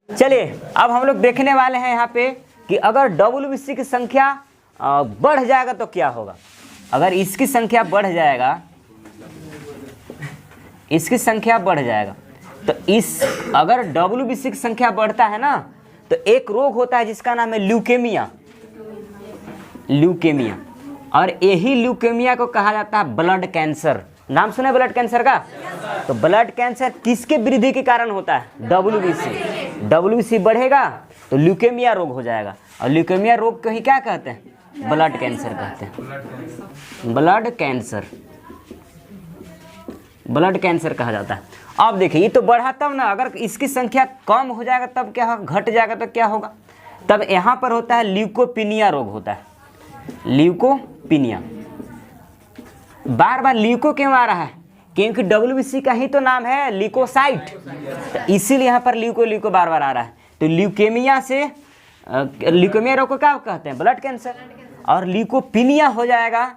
चलिए अब हम लोग देखने वाले हैं यहाँ पे कि अगर WBC की संख्या बढ़ जाएगा तो क्या होगा। अगर इसकी संख्या बढ़ जाएगा, इसकी संख्या बढ़ जाएगा तो अगर WBC की संख्या बढ़ता है ना तो एक रोग होता है जिसका नाम है ल्यूकेमिया। ल्यूकेमिया, और यही ल्यूकेमिया को कहा जाता है ब्लड कैंसर। नाम सुना है ब्लड कैंसर का? तो ब्लड कैंसर किसके वृद्धि के कारण होता है? WBC बढ़ेगा तो ल्यूकेमिया रोग हो जाएगा, और ल्यूकेमिया रोग को ही क्या कहते हैं? ब्लड कैंसर कहते हैं। ब्लड कैंसर कहा जाता है। अब देखिए ये तो बढ़ा तब ना, अगर इसकी संख्या कम हो जाएगा तब क्या होगा? घट जाएगा तो क्या होगा? तब यहाँ पर होता है ल्यूकोपिनिया रोग होता है। ल्यूकोपिनिया। बार बार ल्यूको क्यों आ रहा है? क्योंकि WBC का ही तो नाम है ल्यूकोसाइट, तो इसीलिए यहाँ पर ल्यूको बार बार आ रहा है। तो ल्यूकेमिया से ल्यूकेमिया रोग को क्या कहते हैं? Blood cancer. और ल्यूकोपिनिया हो जाएगा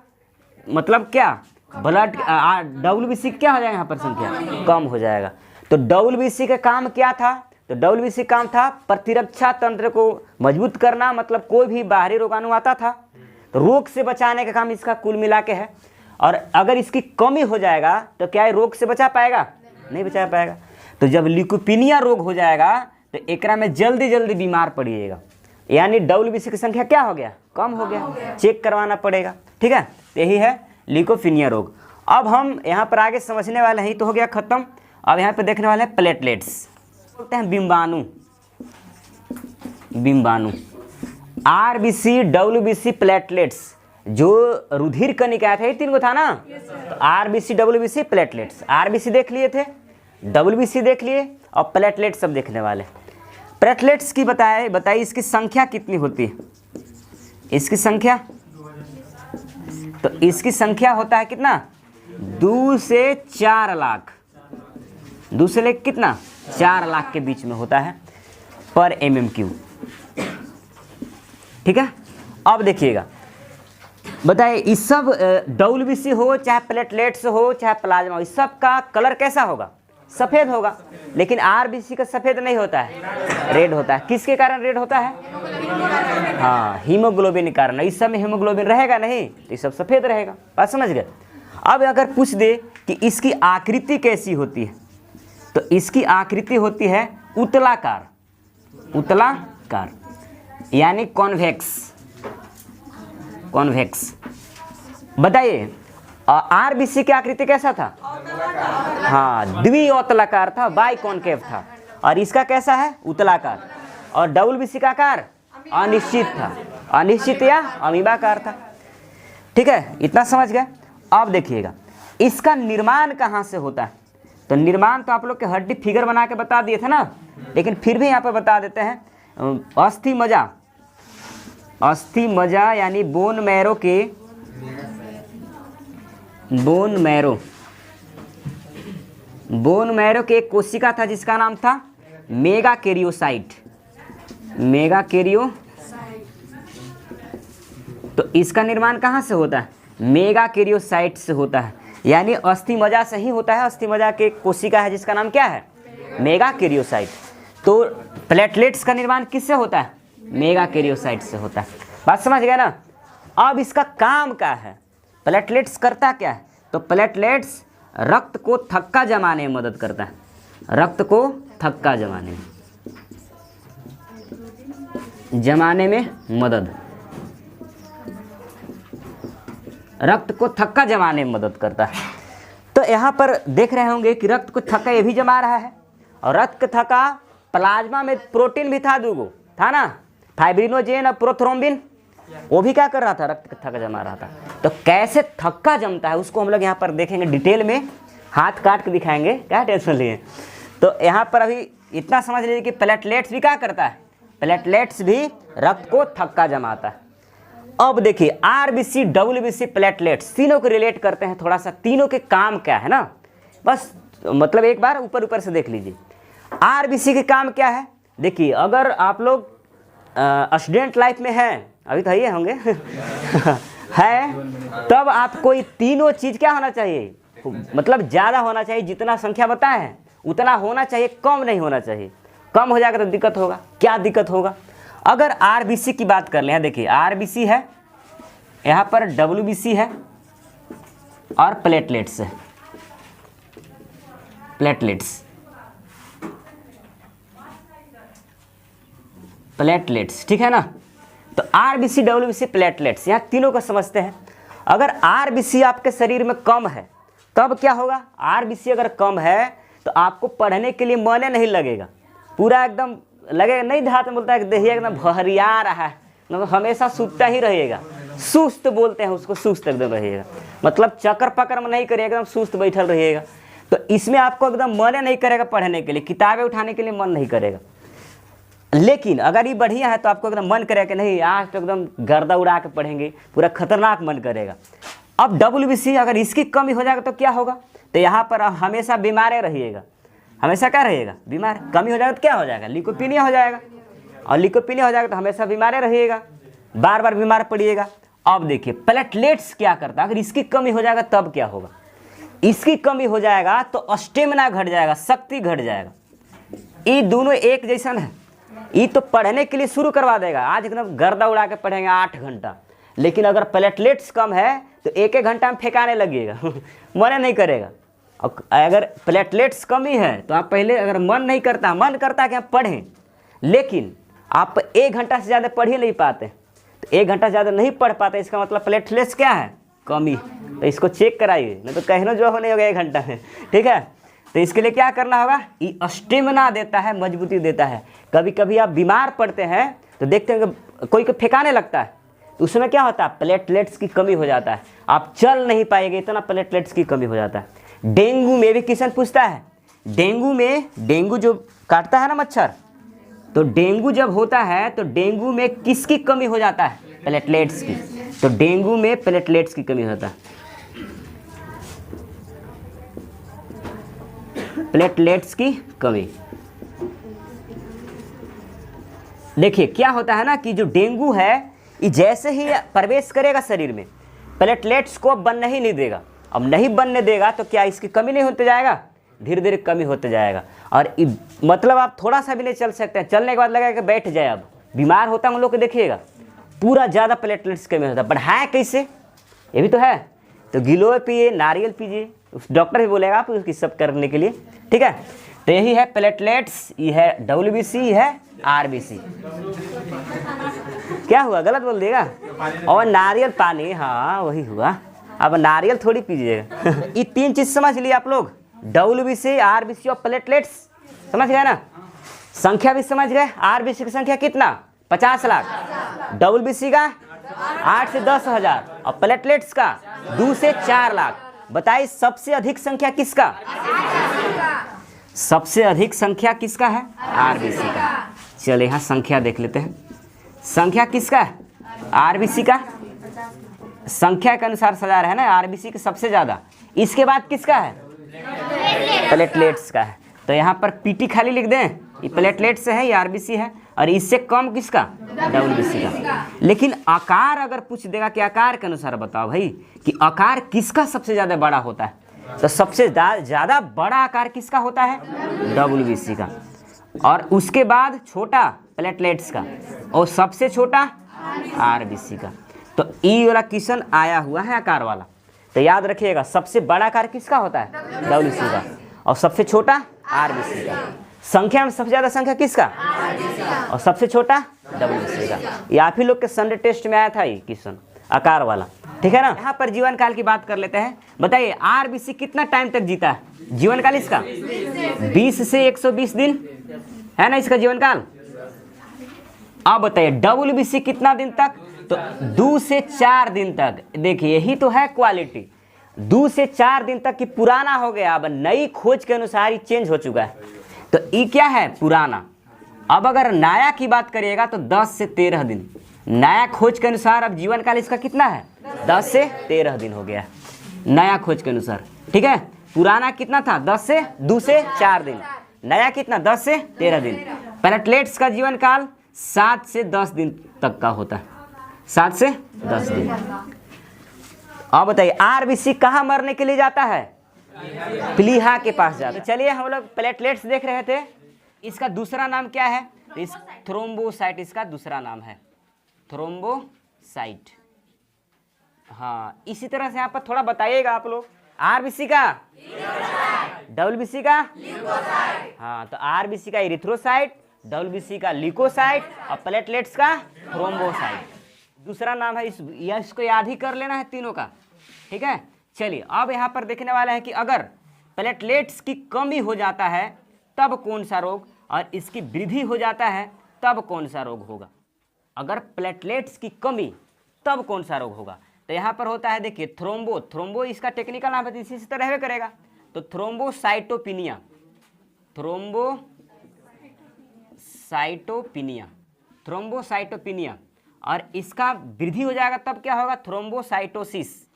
मतलब क्या? ब्लड WBC क्या हो जाएगा? यहाँ पर संख्या कम हो जाएगा। तो WBC का काम क्या था? तो WBC काम था प्रतिरक्षा तंत्र को मजबूत करना, मतलब कोई भी बाहरी रोगाणु आता था तो रोग से बचाने का काम इसका कुल मिला के है। और अगर इसकी कमी हो जाएगा तो क्या ये रोग से बचा पाएगा? नहीं बचा पाएगा। तो जब ल्यूकोपिनिया रोग हो जाएगा तो एकरा में जल्दी बीमार पड़िएगा, यानी WBC की संख्या क्या हो गया? कम हो गया। चेक करवाना पड़ेगा। ठीक है, तो यही है ल्यूकोपिनिया रोग। अब हम यहाँ पर आगे समझने वाले हैं, तो हो गया खत्म। अब यहाँ पे देखने वाले हैं प्लेटलेट्स, बोलते हैं बिंबाणु। RBC WBC प्लेटलेट्स, जो रुधिर कणिका थे, 3 गो था ना। तो RBC WBC प्लेटलेट्स, RBC देख लिए थे, WBC देख लिए, और प्लेटलेट्स सब देखने वाले। प्लेटलेट्स की बताइए इसकी संख्या कितनी होती है? इसकी संख्या, तो इसकी संख्या होता है कितना? 2 से 4 लाख। 2 से लेकर कितना? 4 लाख के बीच में होता है पर MMQ। ठीक है, अब देखिएगा, बताइए इस सब WBC हो चाहे प्लेटलेट्स हो चाहे प्लाज्मा हो, इस सब का कलर कैसा होगा? सफ़ेद होगा। लेकिन RBC का सफ़ेद नहीं होता है, रेड होता है। किसके कारण रेड होता है? हाँ, हीमोग्लोबिन के कारण। इस सब में हीमोग्लोबिन रहेगा नहीं तो ये सब सफ़ेद रहेगा। बात समझ गए? अब अगर पूछ दे कि इसकी आकृति कैसी होती है, तो इसकी आकृति होती है उतलाकार। उतलाकार यानी कॉन्वेक्स। बताइए RBC की आकृति कैसा था? हाँ, द्विउतलाकार था, बाइकॉन्केव था। और इसका कैसा है? उतलाकार। और WBC का आकार अनिश्चित था, अनिश्चित या अमीबाकार था। ठीक है, इतना समझ गए। अब देखिएगा इसका निर्माण कहाँ से होता है? तो निर्माण तो आप लोग के हड्डी फिगर बना के बता दिए थे ना, लेकिन फिर भी यहाँ पर बता देते हैं। अस्थि मज्जा यानी बोन मैरो के एक कोशिका था जिसका नाम था मेगाकैरियोसाइट। तो इसका निर्माण कहाँ से होता है? मेगाकैरियोसाइट से होता है, यानी अस्थि मज्जा से ही होता है। अस्थि मज्जा के कोशिका है जिसका नाम क्या है? मेगाकैरियोसाइट। तो प्लेटलेट्स का निर्माण किससे होता है? मेगाकैरियोसाइट से होता है। बात समझ गए ना? अब इसका काम क्या है? प्लेटलेट्स करता क्या है? तो प्लेटलेट्स रक्त को थक्का जमाने में मदद करता है। रक्त को थक्का जमाने में मदद, रक्त को थक्का जमाने में मदद करता है। तो यहाँ पर देख रहे होंगे कि रक्त को थक्का ये भी जमा रहा है, और रक्त का थक्का प्लाज्मा में प्रोटीन भी था, 2 गो था ना, फाइब्रिनोजेन और प्रोथ्रोम्बिन। वो भी क्या कर रहा था? रक्त का थक्का जमा रहा था। तो कैसे थक्का जमता है उसको हम लोग यहाँ पर देखेंगे डिटेल में, हाथ काट के दिखाएंगे, क्या टेंशन लिए। तो यहाँ पर अभी इतना समझ लीजिए कि प्लेटलेट्स भी क्या करता है? प्लेटलेट्स भी रक्त को थक्का जमाता है। अब देखिए RBC WBC प्लेटलेट्स तीनों को रिलेट करते हैं थोड़ा सा। तीनों के काम क्या है ना, बस मतलब एक बार ऊपर से देख लीजिए। RBC के काम क्या है? देखिए अगर आप लोग स्टूडेंट लाइफ में हैं, अभी तो ये होंगे है, तब आपको ये तीनों चीज़ क्या होना चाहिए? मतलब ज़्यादा होना चाहिए। जितना संख्या बताए हैं उतना होना चाहिए, कम नहीं होना चाहिए। कम हो जाएगा तो दिक्कत होगा। क्या दिक्कत होगा? अगर आरबीसी की बात कर लें, देखिए आरबीसी है, यहाँ पर डब्ल्यूबीसी है और प्लेटलेट्स है, प्लेटलेट्स, ठीक है ना। तो आरबीसी, डब्ल्यूबीसी, प्लेटलेट्स, यहाँ तीनों को समझते हैं। अगर आरबीसी आपके शरीर में कम है तब क्या होगा? आरबीसी अगर कम है तो आपको पढ़ने के लिए मन नहीं लगेगा, पूरा एकदम लगेगा नहीं, देहात में बोलता है देखिए एकदम भहरिया रहा है, मतलब हमेशा सूता ही रहेगा, सुस्त बोलते हैं उसको, सुस्त एकदम रहिएगा, मतलब चक्कर पकड़ में नहीं करिएगा, एकदम सुस्त बैठल रहिएगा। तो इसमें आपको एकदम मन नहीं करेगा पढ़ने के लिए, किताबें उठाने के लिए मन नहीं करेगा। लेकिन अगर ये बढ़िया है तो आपको एकदम मन करेगा कि नहीं आज तो एकदम गर्दा उड़ा के पढ़ेंगे, पूरा खतरनाक मन करेगा। अब डब्ल्यूबीसी अगर इसकी कमी हो जाएगा तो क्या होगा? तो यहाँ पर हमेशा बीमार रहिएगा, हमेशा क्या रहिएगा? बीमार। कमी हो जाएगा तो क्या हो जाएगा? ल्यूकोपीनिया हो जाएगा, और ल्यूकोपीनिया हो जाएगा तो हमेशा बीमार रहिएगा, बार बार बीमार पड़िएगा। अब देखिए प्लेटलेट्स क्या करता है, अगर इसकी कमी हो जाएगा तब क्या होगा? इसकी कमी हो जाएगा तो स्टेमिना घट जाएगा, शक्ति घट जाएगा। ये दोनों एक जैसा है। ये तो पढ़ने के लिए शुरू करवा देगा, आज एकदम गर्दा उड़ा के पढ़ेंगे 8 घंटा, लेकिन अगर प्लेटलेट्स कम है तो 1-1 घंटा में फेंकाने लगेगा मन नहीं करेगा। अगर प्लेटलेट्स कमी है तो आप पहले, अगर मन नहीं करता, मन करता है कि आप पढ़ें, लेकिन आप 1 घंटा से ज़्यादा पढ़ ही नहीं पाते, तो 1 घंटा ज़्यादा नहीं पढ़ पाते, इसका मतलब प्लेटलेट्स क्या है? कमी। तो इसको चेक कराइए, नहीं तो कहना जो हो नहीं होगा 1 घंटा में, ठीक है। तो इसके लिए क्या करना होगा? ये स्टेमिना देता है, मजबूती देता है। कभी कभी आप बीमार पड़ते हैं तो देखते हैं कि कोई को फेंकाने लगता है, तो उसमें क्या होता है? प्लेटलेट्स की कमी हो जाता है, आप चल नहीं पाएंगे, इतना प्लेटलेट्स की कमी हो जाता है। डेंगू में भी क्वेश्चन पूछता है, डेंगू जो काटता है ना मच्छर, तो डेंगू जब होता है तो डेंगू में किसकी कमी हो जाता है? प्लेटलेट्स की। तो डेंगू में प्लेटलेट्स की कमी होता है, प्लेटलेट्स की कमी। देखिए क्या होता है ना कि जो डेंगू है ये जैसे ही प्रवेश करेगा शरीर में, प्लेटलेट्स को बनने ही नहीं देगा। अब नहीं बनने देगा तो क्या इसकी कमी नहीं होते जाएगा? धीरे धीरे कमी होते जाएगा, और मतलब आप थोड़ा सा भी नहीं चल सकते हैं, चलने के बाद लगेगा कि बैठ जाए। अब बीमार होता है उन लोग को देखिएगा, पूरा ज़्यादा प्लेटलेट्स कमी होता है। बट है कैसे? ये भी तो है। तो गिलोय पिए, नारियल पीजिए, डॉक्टर भी बोलेगा आप उसकी सब करने के लिए, ठीक है। तो यही है प्लेटलेट्स, ये है डब्ल्यूबीसी, ये है आरबीसी। क्या हुआ? गलत बोल देगा। और नारियल पानी, हाँ वही हुआ। अब नारियल थोड़ी पीजिएगा ये 3 चीज समझ लिए आप लोग, डब्ल्यूबीसी, आरबीसी और प्लेटलेट्स, समझ गए ना। संख्या भी समझ गए। आरबीसी की संख्या कितना? 50 लाख। डब्ल्यूबीसी का 8 से 10 हजार, और प्लेटलेट्स का 2 से 4 लाख। बताइए सबसे अधिक संख्या किसका? सबसे अधिक संख्या किसका है? आरबीसी का। चलिए यहाँ संख्या देख लेते हैं। संख्या किसका है? आरबीसी का। संख्या के अनुसार सजा रहा है ना, आरबीसी के सबसे ज्यादा। इसके बाद किसका है? प्लेटलेट्स का है। तो यहाँ पर पीटी खाली लिख दें, ये प्लेटलेट्स से है, ये आरबीसी है, और इससे कम किसका? डब्ल्यूबीसी का। लेकिन आकार अगर पूछ देगा कि आकार के अनुसार बताओ भाई कि आकार किसका सबसे ज्यादा बड़ा होता है, तो सबसे ज्यादा बड़ा आकार किसका होता है? डब्ल्यूबीसी का। और उसके बाद छोटा प्लेटलेट्स का, और सबसे छोटा आरबीसी का। तो ई वाला क्वेश्चन आया हुआ है आकार वाला, तो याद रखिएगा सबसे बड़ा आकार किसका होता है? डब्ल्यूबीसी का, और सबसे छोटा आरबीसी का। संख्या में सबसे ज्यादा संख्या किसका? और सबसे छोटा डब्ल्यूबीसी का। ये आप ही लोग के संडे टेस्ट में आया था ये क्वेश्चन, आकार वाला, ठीक है ना। यहाँ पर जीवन काल की बात कर लेते हैं। बताइए आरबीसी कितना टाइम तक जीता है? जीवन काल इसका 20 से 120 दिन है ना इसका जीवन काल। अब बताइए डब्ल्यूबीसी कितना दिन तक? तो 2 से 4 दिन तक। देखिए यही तो है क्वालिटी, 2 से 4 दिन तक कि पुराना हो गया, अब नई खोज के अनुसार ही चेंज हो चुका है। तो ये क्या है? पुराना। अब अगर नया की बात करिएगा तो 10 से 13 दिन। नया खोज के अनुसार अब जीवन काल इसका कितना है? 10 से 13 दिन हो गया नया खोज के अनुसार, ठीक है। पुराना कितना था? 2 से 4 दिन। नया कितना? 10 से 13 दिन। प्लेटलेट्स का जीवन काल 7 से 10 दिन तक का होता है, 7 से 10 दिन। अब बताइए आरबीसी कहाँ मरने के लिए जाता है? प्लीहा के पास जाता है। चलिए हम लोग प्लेटलेट्स देख रहे थे, इसका दूसरा नाम क्या है? इस थ्रोम्बोसाइट इसका दूसरा नाम है, थ्रोम्बोसाइट। हाँ, इसी तरह से यहाँ पर थोड़ा बताइएगा आप लोग, आरबीसी का डब्ल्यूबीसी का, हाँ तो आरबीसी का इरिथ्रोसाइट, डब्ल्यूबीसी का ल्यूकोसाइट और प्लेटलेट्स का थ्रोम्बोसाइट दूसरा नाम है। इसको याद ही कर लेना है तीनों का, ठीक है। चलिए अब यहाँ पर देखने वाला है कि अगर प्लेटलेट्स की कमी हो जाता है तब कौन सा रोग, और इसकी वृद्धि हो जाता है तब कौन सा रोग होगा। अगर प्लेटलेट्स की कमी तब कौन सा रोग होगा, तो यहाँ पर होता है देखिए थ्रोम्बो इसका टेक्निकल नाम है, तो इसी से तो रहबे करेगा, तो थ्रोम्बोसाइटोपिनिया, थ्रोम्बोसाइटोपिनिया, और इसका वृद्धि हो जाएगा तब क्या होगा, थ्रोम्बोसाइटोसिस।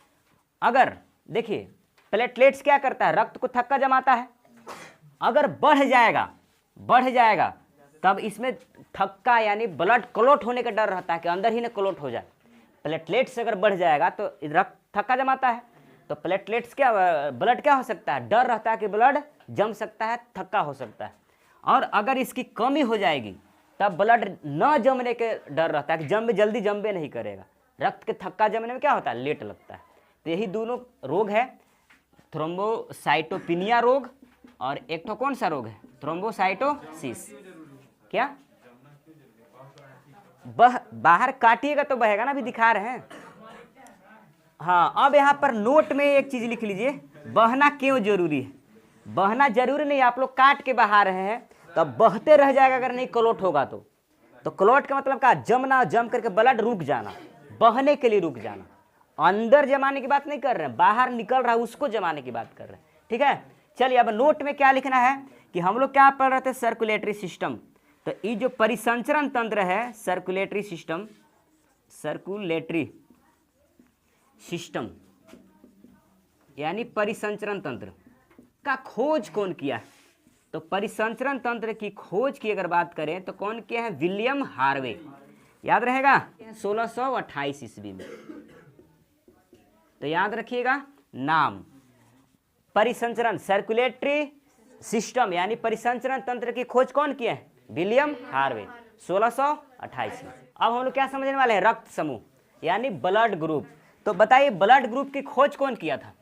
अगर देखिए प्लेटलेट्स क्या करता है, रक्त को थक्का जमाता है, अगर बढ़ जाएगा तब इसमें थक्का यानी ब्लड क्लॉट होने का डर रहता है कि अंदर ही ना क्लॉट हो जाए। प्लेटलेट्स अगर बढ़ जाएगा तो रक्त थक्का जमाता है, तो प्लेटलेट्स क्या, ब्लड क्या हो सकता है, डर रहता है कि ब्लड जम सकता है, थक्का हो सकता है। और अगर इसकी कमी हो जाएगी तब ब्लड न जमने के डर रहता है कि जल्दी जमबे नहीं करेगा, रक्त के थक्का जमने में क्या होता है, लेट लगता है। तो यही दोनों रोग है, थ्रोम्बोसाइटोपिनिया रोग और एक तो कौन सा रोग है, थ्रोम्बोसाइटोसिस। क्या बाहर काटिएगा तो बहेगा ना, भी दिखा रहे हैं। हाँ, अब यहाँ पर नोट में एक चीज लिख लीजिए, बहना क्यों जरूरी है। बहना जरूरी नहीं, आप लोग काट के बहा रहे हैं तो बहते रह जाएगा अगर नहीं क्लॉट होगा तो क्लॉट का मतलब क्या, जम करके ब्लड रुक जाना, बहने के लिए रुक जाना। अंदर जमाने की बात नहीं कर रहे हैं, बाहर निकल रहा है उसको जमाने की बात कर रहे हैं, ठीक है। चलिए अब नोट में क्या लिखना है कि हम लोग क्या पढ़ रहे थे, सर्कुलेटरी सिस्टम। तो ये जो परिसंचरण तंत्र है, सर्कुलेटरी सिस्टम यानी परिसंचरण तंत्र का खोज कौन किया है। तो परिसंचरण तंत्र की खोज की अगर बात करें तो कौन किया है, विलियम हार्वे, याद रहेगा 1628 ईस्वी में। तो याद रखिएगा नाम, परिसंचरण सर्कुलेटरी सिस्टम यानी परिसंचरण तंत्र की खोज कौन किया है, विलियम हार्वे 1628 में। अब हम लोग क्या समझने वाले हैं, रक्त समूह यानी ब्लड ग्रुप। तो बताइए ब्लड ग्रुप की खोज कौन किया था,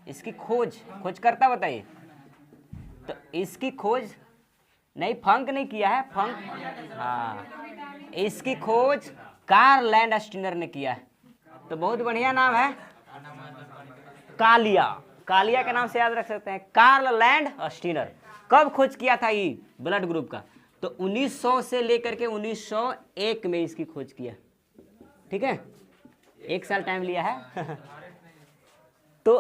इसकी खोज करता बताइए। तो इसकी खोज नहीं, फंक नहीं किया है, फंक हाँ, इसकी खोज कार्ल लैंडस्टीनर ने किया है। तो बहुत बढ़िया नाम है, कालिया के नाम से याद रख सकते हैं, कार्ल लैंडस्टीनर। कब खोज किया था ये ब्लड ग्रुप का, तो 1900 से लेकर के 1901 में इसकी खोज किया, ठीक है, 1 साल टाइम लिया है। तो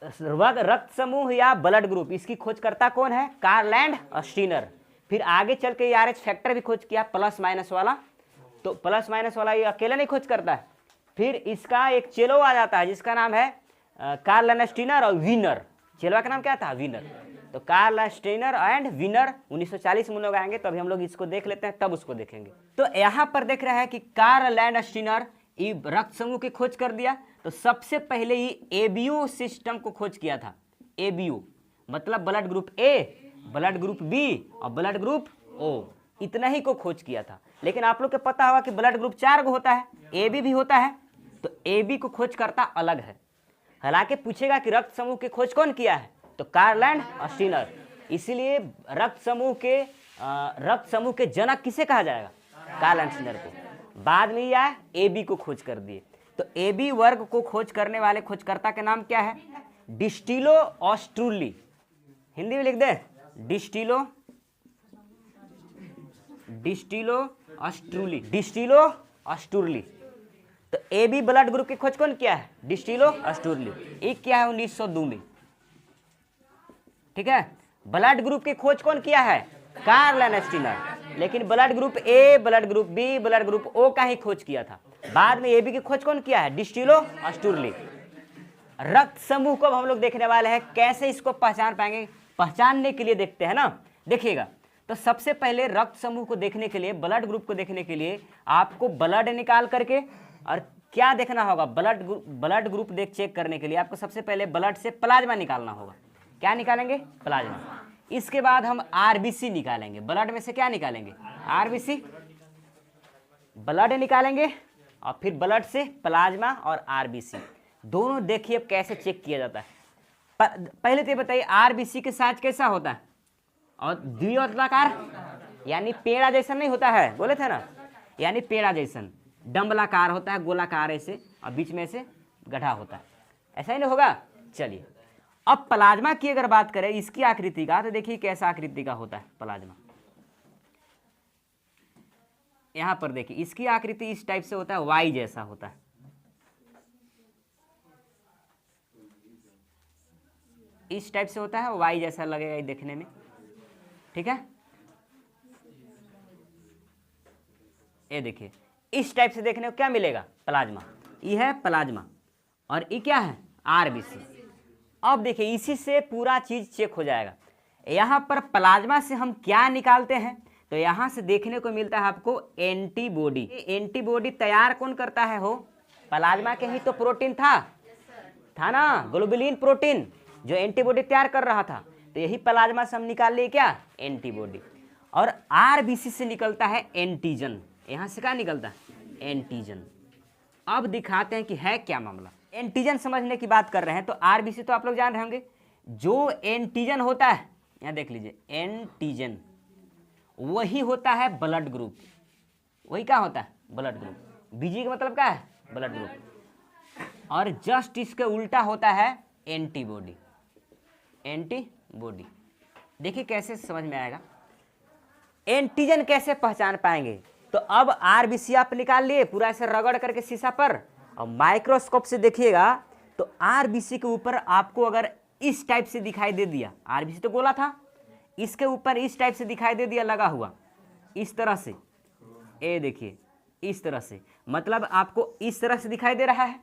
रक्त समूह या ब्लड ग्रुप, इसकी खोज करता कौन है, कार्ल लैंडस्टीनर। फिर आगे चल के आरएच फैक्टर भी खोज किया, प्लस माइनस वाला। तो प्लस माइनस वाला ये अकेले नहीं खोज करता है, फिर इसका एक चेलो आ जाता है जिसका नाम है कार्ल लैंडस्टीनर और वीनर। चेलवा का नाम क्या था, वीनर। तो कार्ल लैंडस्टीनर एंड वीनर 1940 में लोग आएंगे, तो अभी हम लोग इसको देख लेते हैं, तब उसको देखेंगे। तो यहाँ पर देख रहे हैं कि कार्ल लैंडस्टीनर ये रक्त समूह की खोज कर दिया। तो सबसे पहले ये एबीओ सिस्टम को खोज किया था। एबीओ मतलब blood group A, blood group B और ब्लड ग्रुप ओ, इतना ही को खोज किया था। लेकिन आप लोग को पता होगा कि ब्लड ग्रुप 4 को होता है, ए बी भी होता है। तो ए बी को खोज करता अलग है। हालांकि पूछेगा कि रक्त समूह की खोज कौन किया है, तो कार्ल लैंडस्टीनर। इसीलिए रक्त समूह के जनक किसे कहा जाएगा, कार्ल लैंडस्टीनर को। बाद में यह ए बी को खोज कर दिए। तो ए बी वर्ग को खोज करने वाले खोजकर्ता के नाम क्या है, डिस्टिलो ऑस्ट्रूली। हिंदी में लिख दे, डिस्टिलो ऑस्ट्रूली। तो ए बी ब्लड ग्रुप की खोज कौन किया है, डिस्टिलो ऑस्ट्रूली। एक किया है 1902 में, ठीक है। ब्लड ग्रुप की खोज कौन किया है, कार्ल लैंडस्टीनर। लेकिन blood group A, blood group B, blood group O का ही खोज किया था। बाद में ए बी की खोज कौन किया है, डिस्टिलो ऑस्ट्रूली। रक्त समूह को हम लोग देखने वाले हैं, कैसे इसको पहचान पाएंगे, पहचानने के लिए देखते हैं ना, देखिएगा। तो सबसे पहले रक्त समूह को देखने के लिए, ब्लड ग्रुप को देखने के लिए आपको ब्लड निकाल करके, और क्या देखना होगा, ब्लड ग्रुप चेक करने के लिए आपको सबसे पहले ब्लड से प्लाज्मा निकालना होगा। क्या निकालेंगे, प्लाज्मा। इसके बाद हम आरबीसी निकालेंगे, ब्लड में से क्या निकालेंगे, आरबीसी, ब्लड निकालेंगे और फिर ब्लड से प्लाज्मा और आरबीसी दोनों। देखिए अब कैसे चेक किया जाता है। पहले तो ये बताइए आरबीसी के साइज कैसा होता है, और द्विअर्धाकार यानी पेड़ा जैसा नहीं होता है, बोले थे ना, यानी पेड़ा जैसन, डंबलाकार होता है, गोलाकार ऐसे, और बीच में से गड्ढा होता है, ऐसा ही नहीं होगा। चलिए अब प्लाज्मा की अगर बात करें इसकी आकृति का, तो देखिए कैसा आकृति का होता है प्लाज्मा। यहां पर देखिए इसकी आकृति इस टाइप से होता है, वाई जैसा होता है, इस टाइप से होता है, वाई जैसा लगेगा ये देखने में, ठीक है। ये देखिए इस टाइप से देखने को क्या मिलेगा, प्लाज्मा, ये है प्लाज्मा और ये क्या है, आरबीसी। अब देखिए इसी से पूरा चीज चेक हो जाएगा। यहाँ पर प्लाज्मा से हम क्या निकालते हैं, तो यहाँ से देखने को मिलता है आपको एंटीबॉडी। एंटीबॉडी तैयार कौन करता है, हो प्लाज्मा के ही तो प्रोटीन था ना, ग्लोबुलिन प्रोटीन जो एंटीबॉडी तैयार कर रहा था, तो यही प्लाज्मा से हम निकाल लिए क्या, एंटीबॉडी। और आरबीसी से निकलता है एंटीजन, यहाँ से क्या निकलता है, एंटीजन। अब दिखाते हैं कि है क्या मामला। एंटीजन समझने की बात कर रहे हैं तो आरबीसी तो आप लोग जान रहे होंगे। जो एंटीजन होता है, यहाँ देख लीजिए, एंटीजन वही होता है ब्लड ग्रुप, वही क्या होता है, ब्लड ग्रुप। बीजी का मतलब क्या है, ब्लड ग्रुप। और जस्ट इसके उल्टा होता है एंटीबॉडी, एंटीबॉडी। देखिए कैसे समझ में आएगा, एंटीजन कैसे पहचान पाएंगे। तो अब आरबीसी आप निकाल लिए पूरा ऐसे रगड़ करके शीशा पर, और माइक्रोस्कोप से देखिएगा तो आरबीसी के ऊपर आपको अगर इस टाइप से दिखाई दे दिया, आरबीसी तो गोला था, इसके ऊपर इस टाइप से दिखाई दे दिया लगा हुआ, इस तरह से, ये देखिए इस तरह से, मतलब आपको इस तरह से दिखाई दे रहा है,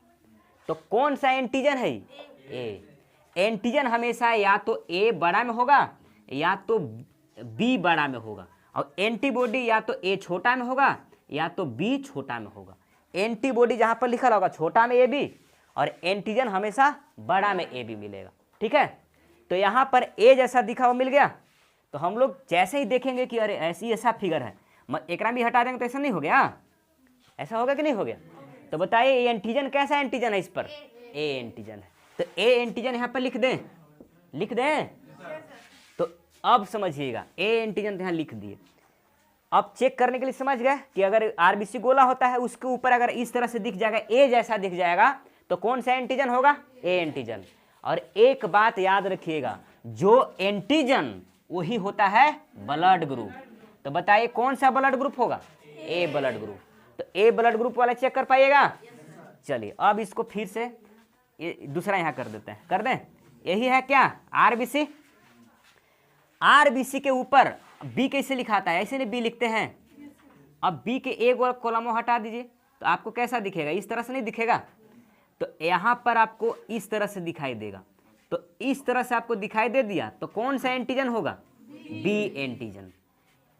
तो कौन सा एंटीजन है, ए। एंटीजन हमेशा या तो ए बड़ा में होगा या तो बी बड़ा में होगा, और एंटीबॉडी या तो ए छोटा में होगा या तो बी छोटा में होगा। एंटीबॉडी जहां पर लिखा होगा छोटा में ए बी, और एंटीजन हमेशा बड़ा में ए बी मिलेगा, ठीक है। तो यहाँ पर ए जैसा दिखा हुआ मिल गया, तो हम लोग जैसे ही देखेंगे कि अरे ऐसा फिगर है, एक भी हटा देंगे तो ऐसा नहीं हो गया, ऐसा होगा कि नहीं हो गया। तो बताइए ये एंटीजन कैसा एंटीजन है, इस पर ए एंटीजन है, तो ए एंटीजन यहाँ पर लिख दें, लिख दें। तो अब समझिएगा ए एंटीजन यहाँ लिख दिए। अब चेक करने के लिए समझ गए कि अगर आरबीसी गोला होता है उसके ऊपर अगर इस तरह से दिख जाएगा, ए जैसा दिख जाएगा, तो कौन सा एंटीजन होगा, ए एंटीजन। और एक बात याद रखिएगा, जो एंटीजन वही होता है ब्लड ग्रुप। तो बताइए कौन सा ब्लड ग्रुप होगा, ए ब्लड ग्रुप। तो ए ब्लड ग्रुप वाला चेक कर पाइएगा। चलिए अब इसको फिर से दूसरा यहाँ कर देते हैं, कर दें। यही है क्या, आरबीसी। आरबीसी के ऊपर बी कैसे लिखाता है, ऐसे नहीं बी लिखते हैं। अब बी के एक और कॉलम हटा दीजिए तो आपको कैसा दिखेगा, इस तरह से नहीं दिखेगा, तो यहाँ पर आपको इस तरह से दिखाई देगा। तो इस तरह से आपको दिखाई दे दिया, तो कौन सा एंटीजन होगा, बी एंटीजन।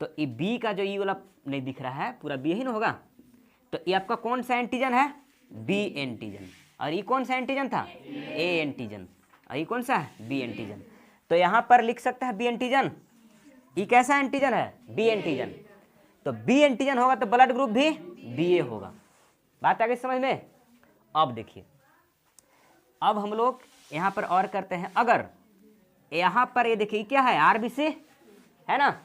तो ये बी का जो ये वाला नहीं दिख रहा है पूरा बी ही ना होगा, तो ये आपका कौन सा एंटीजन है, बी एंटीजन। और ये कौन सा एंटीजन था, ए एंटीजन। और ये कौन सा है, बी एंटीजन। तो यहाँ पर लिख सकता है बी एंटीजन। ये कैसा एंटीजन है, बी एंटीजन। तो बी एंटीजन होगा तो ब्लड ग्रुप भी बी ए होगा। बात आ गई समझ में। अब देखिए, अब हम लोग यहाँ पर और करते हैं। अगर यहाँ पर ये देखिए क्या है, आरबीसी है ना,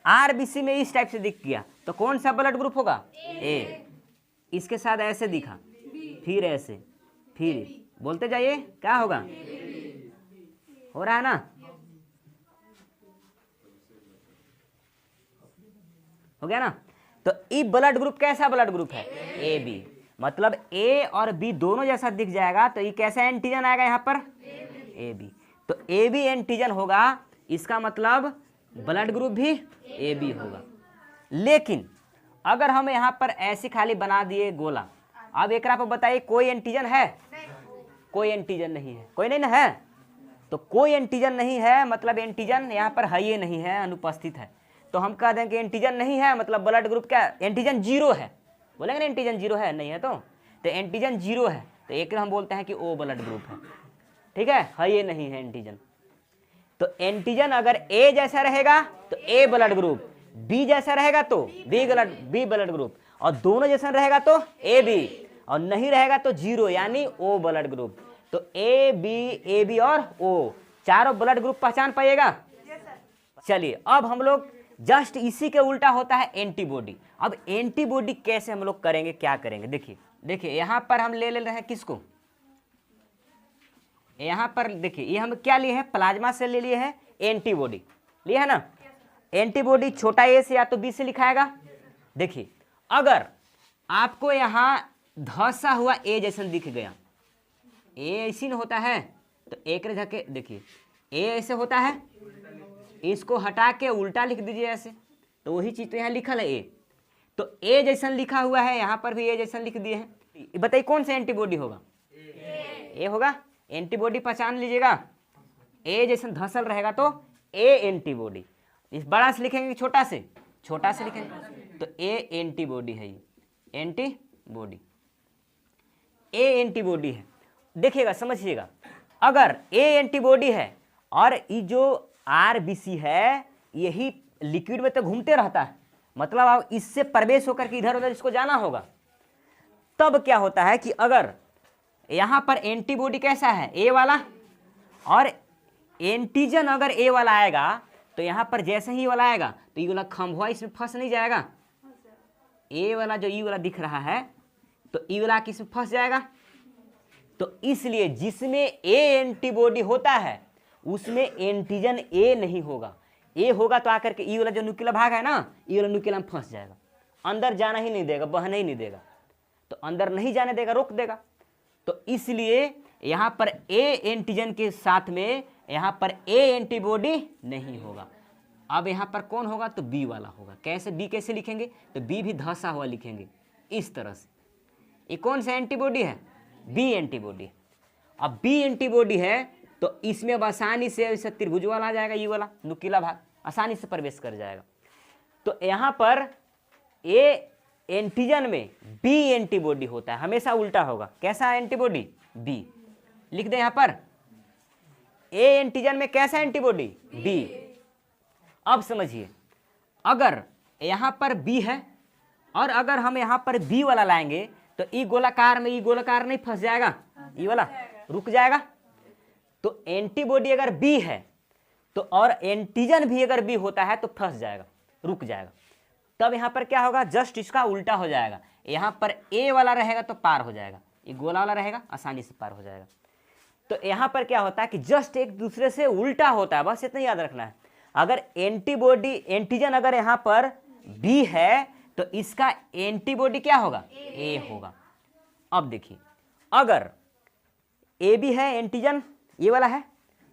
आरबीसी में इस टाइप से दिख गया तो कौन सा ब्लड ग्रुप होगा, ए। इसके साथ ऐसे दिखा, फिर ऐसे, फिर बोलते जाइए क्या होगा, हो रहा है ना, हो गया ना। तो ई ब्लड ग्रुप कैसा ब्लड ग्रुप है, ए बी। मतलब ए और बी दोनों जैसा दिख जाएगा, तो ये कैसा एंटीजन आएगा यहाँ पर, ए बी। तो ए बी एंटीजन होगा, इसका मतलब ब्लड ग्रुप भी ए बी होगा। लेकिन अगर हम यहाँ पर ऐसे खाली बना दिए गोला, अब एक पर बताइए कोई एंटीजन है, कोई एंटीजन नहीं है, कोई नहीं ना है। तो कोई एंटीजन नहीं है मतलब एंटीजन यहाँ पर है ही नहीं है, अनुपस्थित है। तो हम कह दें कि एंटीजन नहीं है मतलब ब्लड ग्रुप क्या, एंटीजन जीरो है। बोलेंगे ना एंटीजन जीरो है, नहीं है तो एंटीजन जीरो है, तो एक हम बोलते हैं कि ओ ब्लड ग्रुप है, ठीक है ये नहीं है एंटीजन। तो एंटीजन अगर ए जैसा रहेगा तो ए ब्लड ग्रुप, बी जैसा रहेगा तो बी ब्लड ग्रुप, और दोनों जैसा रहेगा तो ए बी, और नहीं रहेगा तो जीरो यानी ओ ब्लड ग्रुप। तो ए बी और ओ चारों ब्लड ग्रुप पहचान पाइएगा। चलिए अब हम लोग जस्ट इसी के उल्टा होता है एंटीबॉडी। अब एंटीबॉडी कैसे हम लोग करेंगे, क्या करेंगे, देखिए यहां पर हम ले रहे हैं किसको, यहां पर देखिए ये हम क्या लिए हैं, प्लाज्मा से ले लिए हैं एंटीबॉडी, लिए है ना। एंटीबॉडी छोटा ए से या तो बी से लिखाएगा। देखिए अगर आपको यहां धंसा हुआ ए जैसा दिख गया, ए ऐसी न होता है तो एक झके, देखिए ए ऐसे होता है, इसको हटा के उल्टा लिख दीजिए ऐसे, तो वही चीज तो यहाँ लिखल है ए, तो ए जैसा लिखा हुआ है, यहाँ पर भी ए जैसा लिख दिए हैं। बताइए कौन सा एंटीबॉडी होगा, ए होगा। एंटीबॉडी पहचान लीजिएगा, ए जैसा धसल रहेगा तो ए एंटीबॉडी। इस बड़ा से लिखेंगे कि छोटा से, छोटा से लिखेंगे तो ए एंटीबॉडी है, ये एंटीबॉडी, ए एंटीबॉडी है। देखिएगा समझिएगा, अगर ए एंटीबॉडी है और ये जो आरबीसी है यही लिक्विड में तो घूमते रहता है, मतलब अब इससे प्रवेश होकर के इधर उधर इसको जाना होगा, तब क्या होता है कि अगर यहां पर एंटीबॉडी कैसा है ए वाला, और एंटीजन अगर ए वाला आएगा तो यहां पर जैसे ही वाला आएगा तो ये वाला खंभवा इसमें फंस नहीं जाएगा, ए वाला जो ई वाला दिख रहा है तो ई वाला किसमें फंस जाएगा। तो इसलिए जिसमें ए एंटीबॉडी होता है उसमें एंटीजन ए नहीं होगा, ए होगा तो आकर के ई वाला जो न्यूक्लियर भाग है ना, ई वाला न्यूक्लियर में फंस जाएगा, अंदर जाना ही नहीं देगा, बहने ही नहीं देगा, तो अंदर नहीं जाने देगा, रोक देगा। तो इसलिए यहां पर ए एंटीजन के साथ में यहां पर ए एंटीबॉडी नहीं होगा। अब यहां पर कौन होगा तो बी वाला होगा। कैसे, बी कैसे लिखेंगे तो बी भी धंसा हुआ लिखेंगे इस तरह से। ये कौन सा एंटीबॉडी है, बी एंटीबॉडी। अब बी एंटीबॉडी है तो इसमें अब आसानी से ऐसा त्रिभुज वाला आ जाएगा, ये वाला नुकीला भाग आसानी से प्रवेश कर जाएगा। तो यहाँ पर ए एंटीजन में बी एंटीबॉडी होता है, हमेशा उल्टा होगा। कैसा एंटीबॉडी, बी लिख दे यहाँ पर, ए एंटीजन में कैसा एंटीबॉडी, बी। अब समझिए अगर यहाँ पर बी है और अगर हम यहाँ पर बी वाला लाएंगे तो ई गोलाकार में, ई गोलाकार नहीं फंस जाएगा, ई वाला रुक जाएगा। तो एंटीबॉडी अगर बी है तो और एंटीजन भी अगर बी होता है तो फंस जाएगा, रुक जाएगा। तब यहाँ पर क्या होगा, जस्ट इसका उल्टा हो जाएगा। यहाँ पर ए वाला रहेगा तो पार हो जाएगा, ये गोला वाला रहेगा आसानी से पार हो जाएगा। तो यहाँ पर क्या होता है कि जस्ट एक दूसरे से उल्टा होता है, बस इतना याद रखना है। अगर एंटीबॉडी एंटीजन अगर यहाँ पर बी है तो इसका एंटीबॉडी क्या होगा, ए होगा। अब देखिए अगर ए बी है एंटीजन ये वाला है,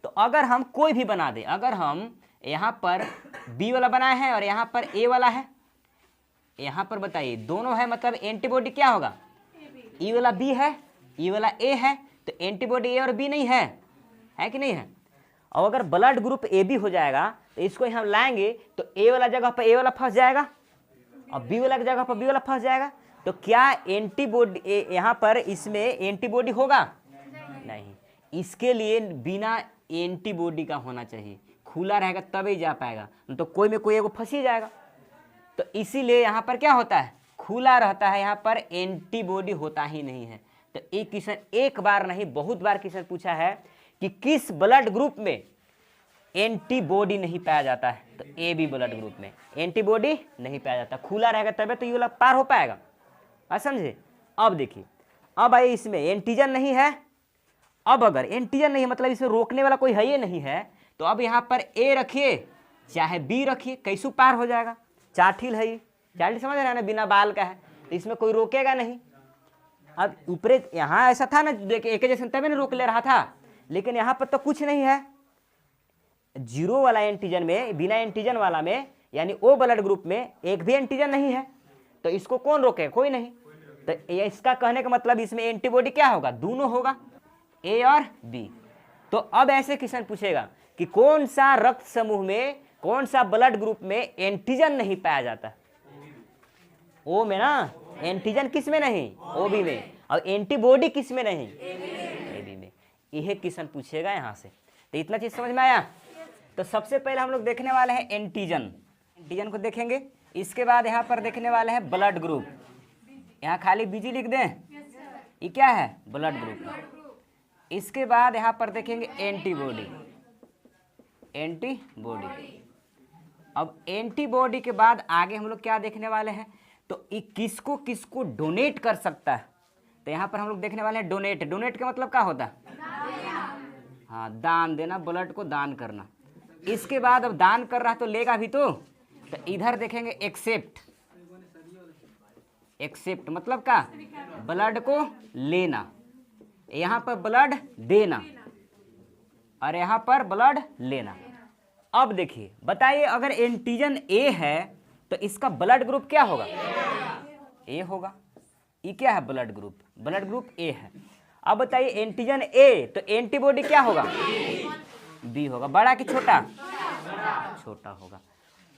तो अगर हम कोई भी बना दे, अगर हम यहाँ पर बी वाला बनाए हैं और यहाँ पर ए वाला है, यहाँ पर बताइए दोनों है, मतलब एंटीबॉडी क्या होगा, ई वाला बी है, ई वाला ए है, तो एंटीबॉडी ए और बी नहीं है, है कि नहीं है। और अगर ब्लड ग्रुप ए बी हो जाएगा तो इसको हम लाएंगे तो ए वाला जगह पर ए वाला फंस जाएगा और बी वाला जगह पर बी वाला फंस जाएगा। तो क्या एंटीबॉडी यहाँ पर इसमें एंटीबॉडी होगा, नहीं। इसके लिए बिना एंटीबॉडी का होना चाहिए, खुला रहेगा तभी जा पाएगा, तो कोई में कोई एगो फंस ही जाएगा। तो इसीलिए यहाँ पर क्या होता है, खुला रहता है, यहाँ पर एंटीबॉडी होता ही नहीं है। तो एक क्वेश्चन एक बार नहीं बहुत बार क्वेश्चन पूछा है कि किस ब्लड ग्रुप में एंटीबॉडी नहीं पाया जाता है, तो ए बी ब्लड ग्रुप में एंटीबॉडी नहीं पाया जाता, खुला रहेगा तभी तो ये वाला पार हो पाएगा, बात समझे। अब देखिए, अब आइए इसमें एंटीजन नहीं है, अब अगर एंटीजन नहीं मतलब इसे रोकने वाला कोई है ही नहीं है, तो अब यहाँ पर ए रखिए चाहे बी रखिए, कैसू पार हो जाएगा, चाठील है, ये चाठील समझ रहे हैं ना, बिना बाल का है, तो इसमें कोई रोकेगा नहीं। अब ऊपरे यहाँ ऐसा था ना, देखिए एक जैसे तभी ना रोक ले रहा था, लेकिन यहाँ पर तो कुछ नहीं है, जीरो वाला एंटीजन में, बिना एंटीजन वाला में, यानी ओ ब्लड ग्रुप में एक भी एंटीजन नहीं है, तो इसको कौन रोके, कोई नहीं। तो इसका कहने का मतलब इसमें एंटीबॉडी क्या होगा, दोनों होगा, ए और बी। तो अब ऐसे क्वेश्चन पूछेगा कि कौन सा रक्त समूह में, कौन सा ब्लड ग्रुप में एंटीजन नहीं पाया जाता, ओ में ना, एंटीजन किस में नहीं, ओ बी में, और एंटीबॉडी किस में नहीं, ए बी में। यह क्वेश्चन पूछेगा यहाँ से। तो इतना चीज समझ में आया। तो सबसे पहले हम लोग देखने वाले हैं एंटीजन। एंटीजन को देखेंगे, इसके बाद यहाँ पर देखने वाले हैं ब्लड ग्रुप। यहाँ खाली बीजी लिख दें, ये क्या है? Blood group. इसके बाद यहाँ पर देखेंगे एंटीबॉडी। एंटीबॉडी, अब एंटीबॉडी के बाद आगे हम लोग क्या देखने वाले हैं? तो ये किसको किसको डोनेट कर सकता है? तो यहाँ पर हम लोग देखने वाले हैं डोनेट। डोनेट का मतलब क्या होता है? हाँ, दान देना, ब्लड को दान करना। इसके बाद अब दान कर रहा तो लेगा भी तो इधर देखेंगे एक्सेप्ट। एक्सेप्ट मतलब क्या? ब्लड को लेना। यहाँ पर ब्लड देना और यहाँ पर ब्लड लेना। अब देखिए, बताइए अगर एंटीजन ए है तो इसका ब्लड ग्रुप क्या होगा? ए होगा। ये क्या है? Blood group. ब्लड ग्रुप ए है। अब बताइए एंटीजन ए, तो एंटीबॉडी क्या होगा? बी होगा। बड़ा कि छोटा? छोटा होगा।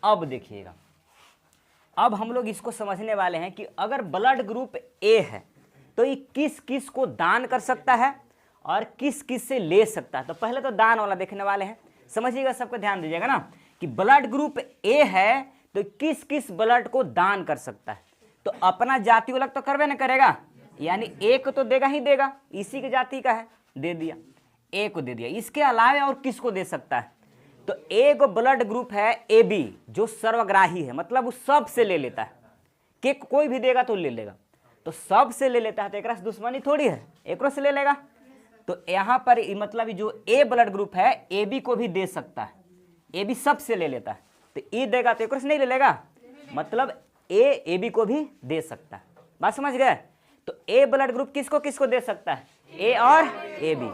अब देखिएगा, अब हम लोग इसको समझने वाले हैं कि अगर ब्लड ग्रुप ए है तो ये किस किस को दान कर सकता है और किस किस से ले सकता है। तो पहले तो दान वाला देखने वाले हैं, समझिएगा, सबको ध्यान दीजिएगा ना कि ब्लड ग्रुप ए है तो किस किस ब्लड को दान कर सकता है। तो अपना जाति अलग तो करवे ना करेगा, यानी ए को तो देगा ही देगा, इसी की जाति का है, दे दिया, ए को दे दिया। इसके अलावा और किसको दे सकता है? तो एक ब्लड ग्रुप है ए बी, जो सर्वग्राही है, मतलब वो सब से ले लेता है, कि कोई भी देगा तो ले लेगा। तो सब से ले लेता है तो एक से दुश्मनी थोड़ी है, एक से ले लेगा। तो यहाँ पर मतलब जो ए ब्लड ग्रुप है ए बी को भी दे सकता है, ए बी सब से ले लेता है, तो ए देगा तो एक से नहीं ले लेगा, मतलब ए बी को भी दे सकता है। बात समझ गए? तो ए ब्लड ग्रुप किसको किसको दे सकता है? ए और ए बी।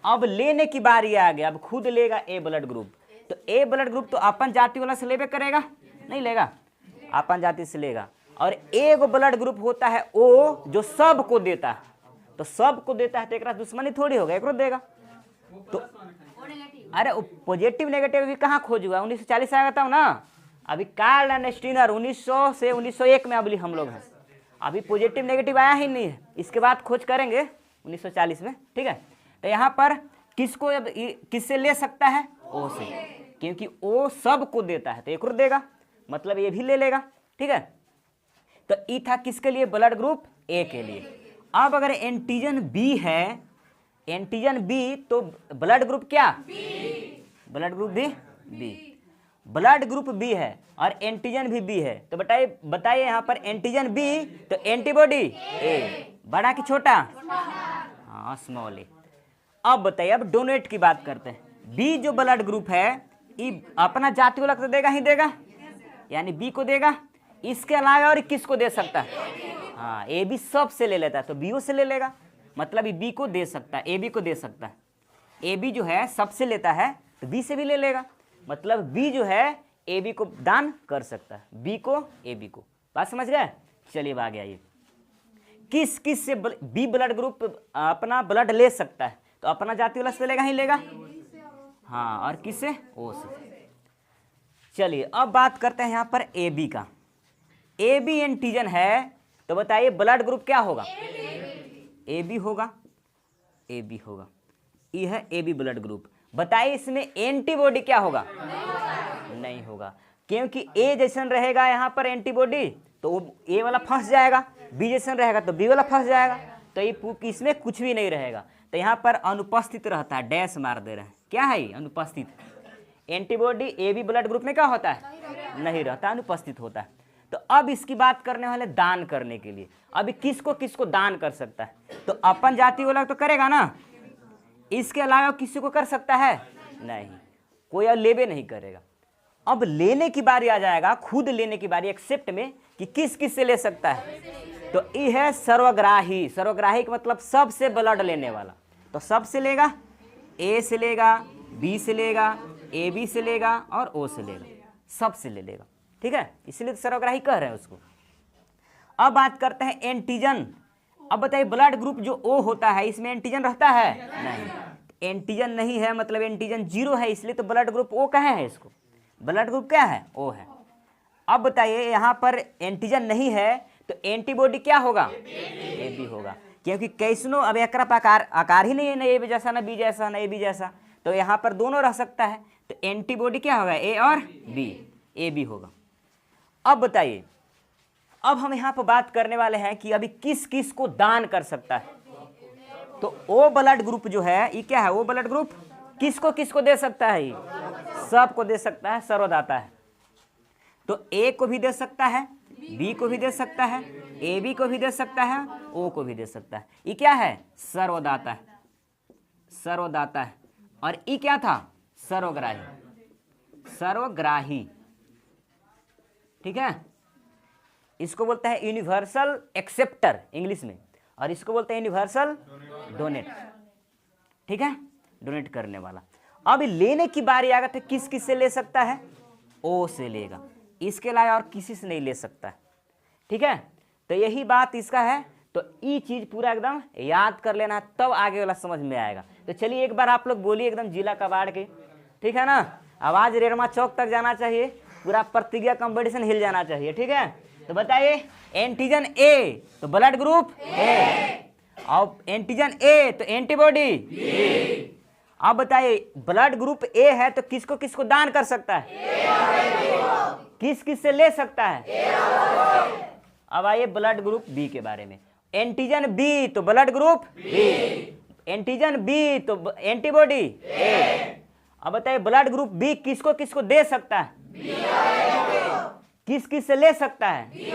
अब लेने की बारी आ गया, अब खुद लेगा ए ब्लड ग्रुप। तो ए ब्लड ग्रुप तो अपन जाति वाला से लेबे करेगा, नहीं लेगा, अपन जाति से लेगा। और एक ब्लड ग्रुप होता है ओ, जो सब को देता है। तो सब को देता है तो एक दुश्मनी थोड़ी होगा, एक देगा। तो अरे पॉजिटिव नेगेटिव भी कहाँ खोजूगा? 1940 आया था ना, अभी कार्ल एंड स्टीनर 1900 से 1901 में अभी हम लोग हैं, अभी पॉजिटिव नेगेटिव आया ही नहीं है। इसके बाद खोज करेंगे 1940 में, ठीक है। तो यहाँ पर किसको किससे ले सकता है? ओ से, क्योंकि ओ सब को देता है तो एक देगा, मतलब ये भी ले लेगा, ठीक है। तो ई था किसके लिए? ब्लड ग्रुप ए के लिए। अब अगर एंटीजन बी है, एंटीजन बी, तो ब्लड ग्रुप क्या? Blood group B, B. Blood group B है और एंटीजन भी बी है, तो बताइए यहाँ पर एंटीजन बी तो एंटीबॉडी ए, बड़ा कि छोटा? हाँ, स्मॉल ए। अब बताइए, अब डोनेट की बात करते हैं। बी जो ब्लड ग्रुप है ये अपना जाति वाला तो देगा ही देगा, यानी बी को देगा। इसके अलावा और किसको दे सकता है? हाँ, ए बी सब से ले लेता है तो बी से ले लेगा, मतलब ये बी को दे सकता है, ए बी को दे सकता है। ए बी जो है सबसे लेता है तो बी से भी ले लेगा, मतलब बी जो है ए बी को दान कर सकता है, बी को ए बी को। बात समझ गए? चलिए अब आगे आइए, किस किस से बी ब्लड ग्रुप अपना ब्लड ले सकता है? तो अपना जाति वाला से लेगा ही लेगा, हाँ, और किससे? ओ से। चलिए अब बात करते हैं यहाँ पर ए बी का। ए बी एंटीजन है तो बताइए ब्लड ग्रुप क्या होगा? ए बी होगा, ए बी होगा। ये है ए बी ब्लड ग्रुप। बताइए इसमें एंटीबॉडी क्या होगा? नहीं होगा, क्योंकि ए जैसन रहेगा यहाँ पर एंटीबॉडी तो ए वाला फंस जाएगा, बी जैसन रहेगा तो बी वाला फंस जाएगा, तो ये इसमें कुछ भी नहीं रहेगा। तो यहाँ पर अनुपस्थित रहता है, डैश मार दे रहे हैं, क्या है ये? अनुपस्थित। Antibody A B blood group में क्या होता है? नहीं रहता, अनुपस्थित होता है। तो अब इसकी बात करने वाले दान करने के लिए। अभी किसको किसको दान कर सकता है? तो अपन जाति वाला तो करेगा ना, इसके अलावा किसी को कर सकता है? नहीं, कोई और लेबे नहीं करेगा। अब लेने की बारी आ जाएगा, खुद लेने की बारी एक्सेप्ट में, कि किस किस से ले सकता है। तो ये है सर्वग्राही। सर्वग्राही का मतलब सबसे ब्लड लेने वाला। तो सब से लेगा, ए से लेगा, बी से लेगा, ए बी से लेगा और ओ से लेगा, सब से ले लेगा, ठीक है, इसलिए तो सर्वग्राही कह रहे हैं उसको। अब बात करते हैं एंटीजन। अब बताइए ब्लड ग्रुप जो ओ होता है इसमें एंटीजन रहता है? नहीं, एंटीजन नहीं है, मतलब एंटीजन 0 है, इसलिए तो ब्लड ग्रुप ओ कहे हैं इसको। ब्लड ग्रुप क्या है? ओ है। अब बताइए यहाँ पर एंटीजन नहीं है तो एंटीबॉडी क्या होगा? ए बी होगा, क्योंकि कैसनो अब एक आकार ही नहीं है, ना ए बी जैसा, ना बी जैसा, ना ए बी जैसा, तो यहाँ पर दोनों रह सकता है। तो एंटीबॉडी क्या होगा, ए और बी, ए बी होगा। अब बताइए, अब हम यहाँ पर बात करने वाले हैं कि अभी किस किस को दान कर सकता है। तो ओ ब्लड ग्रुप जो है ये क्या है, ओ ब्लड ग्रुप किसको दे सकता है, ये सबको दे सकता है, सर्वदाता है। तो ए को भी दे सकता है, बी को भी दे सकता है, ए बी को भी दे सकता है, ओ को भी दे सकता है। ये क्या है, सर्वदाता है, सर्वदाता है। और ये क्या था, सर्वग्राही, सर्वग्राही, ठीक है। इसको बोलता है यूनिवर्सल एक्सेप्टर इंग्लिश में, और इसको बोलते हैं यूनिवर्सल डोनेट, ठीक है, डोनेट करने वाला। अब लेने की बारी आ गई तो किस किस से ले सकता है, ओ से लेगा, इसके अलावा और किसी से नहीं ले सकता है, ठीक है। तो यही बात इसका है। तो ये चीज पूरा एकदम याद कर लेना, तब आगे वाला समझ में आएगा। तो चलिए एक बार आप लोग बोलिए एकदम जिला कबाड़ के, ठीक है ना, आवाज रेरमा चौक तक जाना चाहिए, पूरा प्रतिज्ञा कंपटीशन हिल जाना चाहिए, ठीक है। तो बताइए, एंटीजन ए तो ब्लड ग्रुप ए, और एंटीजन ए तो एंटीबॉडी बी। अब बताइए ब्लड ग्रुप ए है तो किसको किसको दान कर सकता है, किस किस से ले सकता है। अब आइए ब्लड ग्रुप बी के बारे में। एंटीजन बी तो blood group B, antigen B तो एंटीबॉडी ए। अब बताइए ब्लड ग्रुप बी किसको किसको दे सकता है, किस किस से ले सकता है।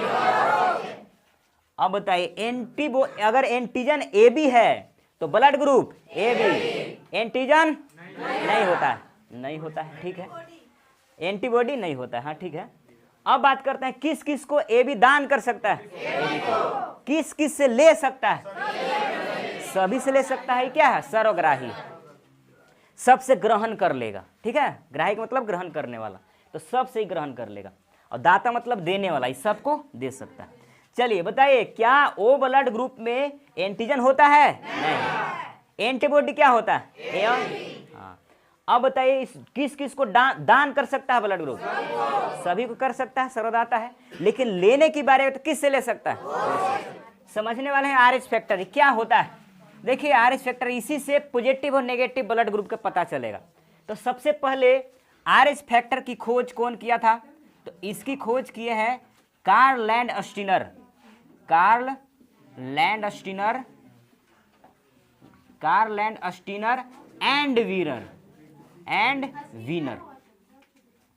अब बताइए अगर एंटीजन ए बी है तो blood group A B, antigen नहीं होता है, नहीं होता है, ठीक है, एंटीबॉडी नहीं होता है, हाँ ठीक है। अब बात करते हैं किस किस को ए बी दान कर सकता है, किस किस से ले सकता है, सभी से ले सकता है। क्या है, सर्वग्राही, सबसे ग्रहण कर लेगा, ठीक है। ग्राही का मतलब ग्रहण करने वाला, तो सबसे ही ग्रहण कर लेगा। और दाता मतलब देने वाला, इस सबको दे सकता है। चलिए बताइए, क्या ओ ब्लड ग्रुप में एंटीजन होता है, नहीं। एंटीबॉडी क्या होता है, ए और हाँ। अब बताइए किस किस को दान कर सकता है ब्लड ग्रुप, सभी को कर सकता है, सर्वदाता है। लेकिन लेने की बारे में तो किससे ले सकता है, समझने वाले हैं। आर एच फैक्टर क्या होता है, देखिए आर एच फैक्टर, इसी से पॉजिटिव और नेगेटिव ब्लड ग्रुप का पता चलेगा। तो सबसे पहले आर एच फैक्टर की खोज कौन किया था, तो इसकी खोज किए हैं Karl Landsteiner, Karl Landsteiner, Karl Landsteiner and Wiener, and Wiener,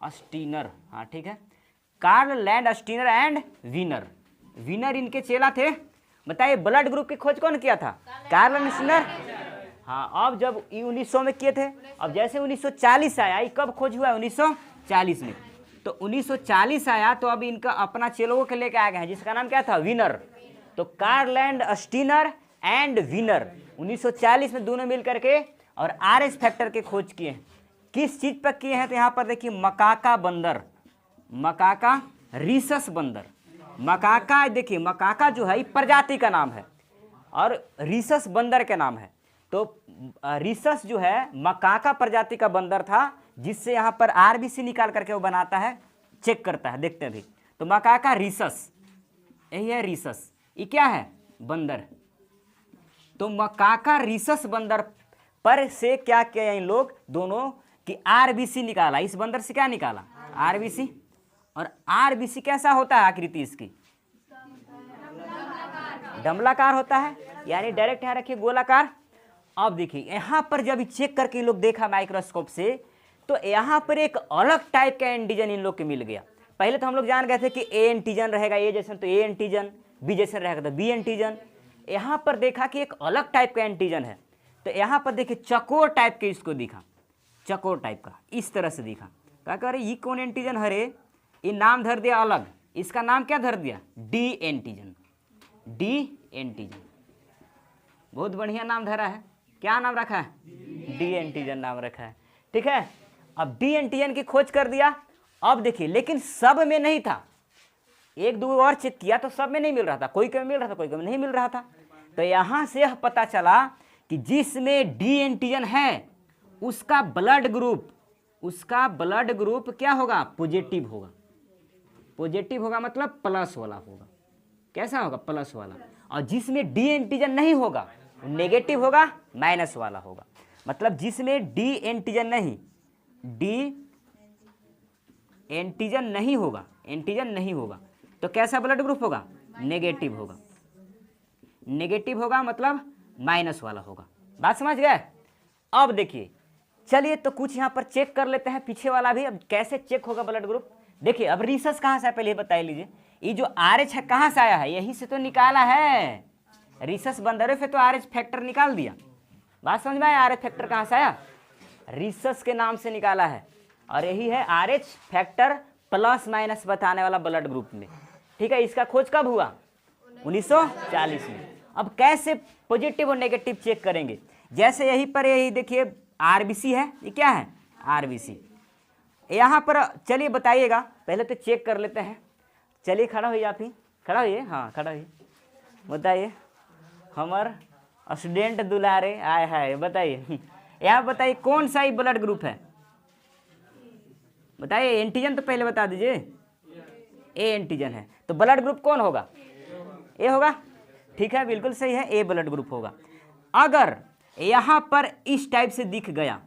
Steiner, हाँ ठीक है, Karl Landsteiner and Wiener, Wiener इनके चेला थे। बताइए ब्लड ग्रुप की खोज कौन किया था, कार्ल लैंड अस्टीनर, हाँ। अब जब 1900 में किए थे, अब जैसे 1940 आया, ये कब खोज हुआ, 1940 में। तो 1940 आया तो अब इनका अपना चेलों के लेके आ गए हैं, जिसका नाम क्या था, विनर। तो Karl Landsteiner and winner 1940 में दोनों मिल करके और आर एच फैक्टर के खोज किए हैं। किस चीज पर किए हैं, तो यहाँ पर देखिए मकाका बंदर, मकाका रीसस बंदर, मकाका, देखिए मकाका जो है प्रजाति का नाम है और रीसस बंदर के नाम है। तो रीसस जो है मकाका प्रजाति का बंदर था, जिससे यहाँ पर आरबीसी निकाल करके वो बनाता है, चेक करता है, देखते हैं भी। तो मकाका रीसस, यही है रीसस, ये क्या है, बंदर। तो मकाका रीसस बंदर पर से क्या किया इन लोग दोनों कि आरबीसी निकाला, इस बंदर से क्या निकाला, आरबीसी। और आरबीसी कैसा होता है, आकृति इसकी डमलाकार होता है, यानी डायरेक्ट यहाँ रखिए गोलाकार। अब देखिए यहाँ पर जब चेक करके इन लोग देखा माइक्रोस्कोप से, तो यहाँ पर एक अलग टाइप का एंटीजन इन लोग के मिल गया। पहले तो हम लोग जान गए थे कि ए एंटीजन रहेगा ए जैसा तो ए एंटीजन, बी जैसा रहेगा तो बी एंटीजन। यहाँ पर देखा कि एक अलग टाइप का एंटीजन है। तो यहाँ पर देखिए चकोर टाइप के इसको दिखा, चकोर टाइप का इस तरह से दिखा। क्या कह रहे, ये कौन एंटीजन है रे, ये नाम धर दिया अलग, इसका नाम क्या धर दिया, डी एंटीजन, डी एंटीजन। बहुत बढ़िया नाम धरा है, क्या नाम रखा है, डी एंटीजन नाम रखा है, ठीक है। अब डी एंटीजन की खोज कर दिया। अब देखिए लेकिन सब में नहीं था, एक दो और चेक किया तो सब में नहीं मिल रहा था, कोई कम मिल रहा था, कोई कम नहीं मिल रहा था। तो यहाँ से यह पता चला कि जिसमें डी एंटीजन है उसका ब्लड ग्रुप, उसका ब्लड ग्रुप क्या होगा, पॉजिटिव होगा। पॉजिटिव होगा मतलब प्लस वाला होगा, कैसा होगा, प्लस वाला। और जिसमें डी एंटीजन नहीं होगा नेगेटिव होगा, माइनस वाला होगा। मतलब जिसमें डी एंटीजन नहीं, डी एंटीजन नहीं होगा, एंटीजन नहीं होगा, तो कैसा ब्लड ग्रुप होगा? नेगेटिव होगा। नेगेटिव होगा मतलब माइनस वाला होगा। बात समझ गए? अब देखिए, चलिए तो कुछ यहाँ पर चेक कर लेते हैं पीछे वाला भी। अब कैसे चेक होगा ब्लड ग्रुप? देखिए, अब रिसस कहाँ से है पहले बता लीजिए। ये जो RH है कहाँ से आया है? यही से तो निकाला है। रिसस बंदरे से तो RH फैक्टर निकाल दिया। बात समझ में आया? RH फैक्टर कहाँ से आया? रिसस के नाम से निकाला है, और यही है RH फैक्टर प्लस माइनस बताने वाला ब्लड ग्रुप में। ठीक है, इसका खोज कब हुआ? 1940 में। अब कैसे पॉजिटिव और नेगेटिव चेक करेंगे? जैसे यहीं पर यही देखिए RBC है, ये क्या है? RBC। यहाँ पर चलिए बताइएगा, पहले तो चेक कर लेते हैं। चलिए खड़ा होइए, आप ही खड़ा होइए, हाँ खड़ा होइए, बताइए। हमार स्टूडेंट दुलारे आए है, बताइए यहाँ बताइए कौन सा ही ब्लड ग्रुप है? बताइए, एंटीजन तो पहले बता दीजिए। ए एंटीजन है, तो ब्लड ग्रुप कौन होगा? ए होगा। ठीक है, बिल्कुल सही है, ए ब्लड ग्रुप होगा। अगर यहाँ पर इस टाइप से दिख गया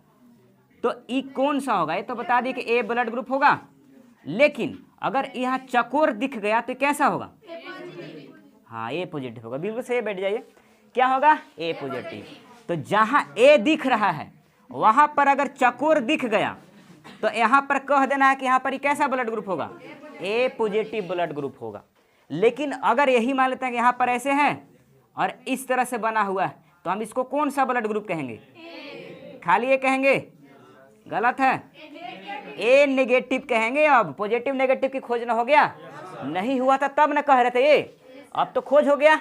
तो ई कौन सा होगा? ये तो बता दिए कि ए ब्लड ग्रुप होगा। लेकिन अगर यहाँ चकोर दिख गया तो कैसा होगा? हाँ, ए पॉजिटिव होगा। बिल्कुल सही, बैठ जाइए। क्या होगा? ए पॉजिटिव। तो जहाँ ए दिख रहा है वहाँ पर अगर चकोर दिख गया तो यहाँ पर कह देना है कि यहाँ पर कैसा ब्लड ग्रुप होगा? ए पॉजिटिव ब्लड ग्रुप होगा। लेकिन अगर यही मान लेते हैं कि यहाँ पर ऐसे है और इस तरह से बना हुआ है, तो हम इसको कौन सा ब्लड ग्रुप कहेंगे? खाली ये कहेंगे? गलत है, ए नेगेटिव कहेंगे। अब पॉजिटिव नेगेटिव की खोज ना हो गया? नहीं हुआ था तब न कह रहे थे ये, अब तो खोज हो गया।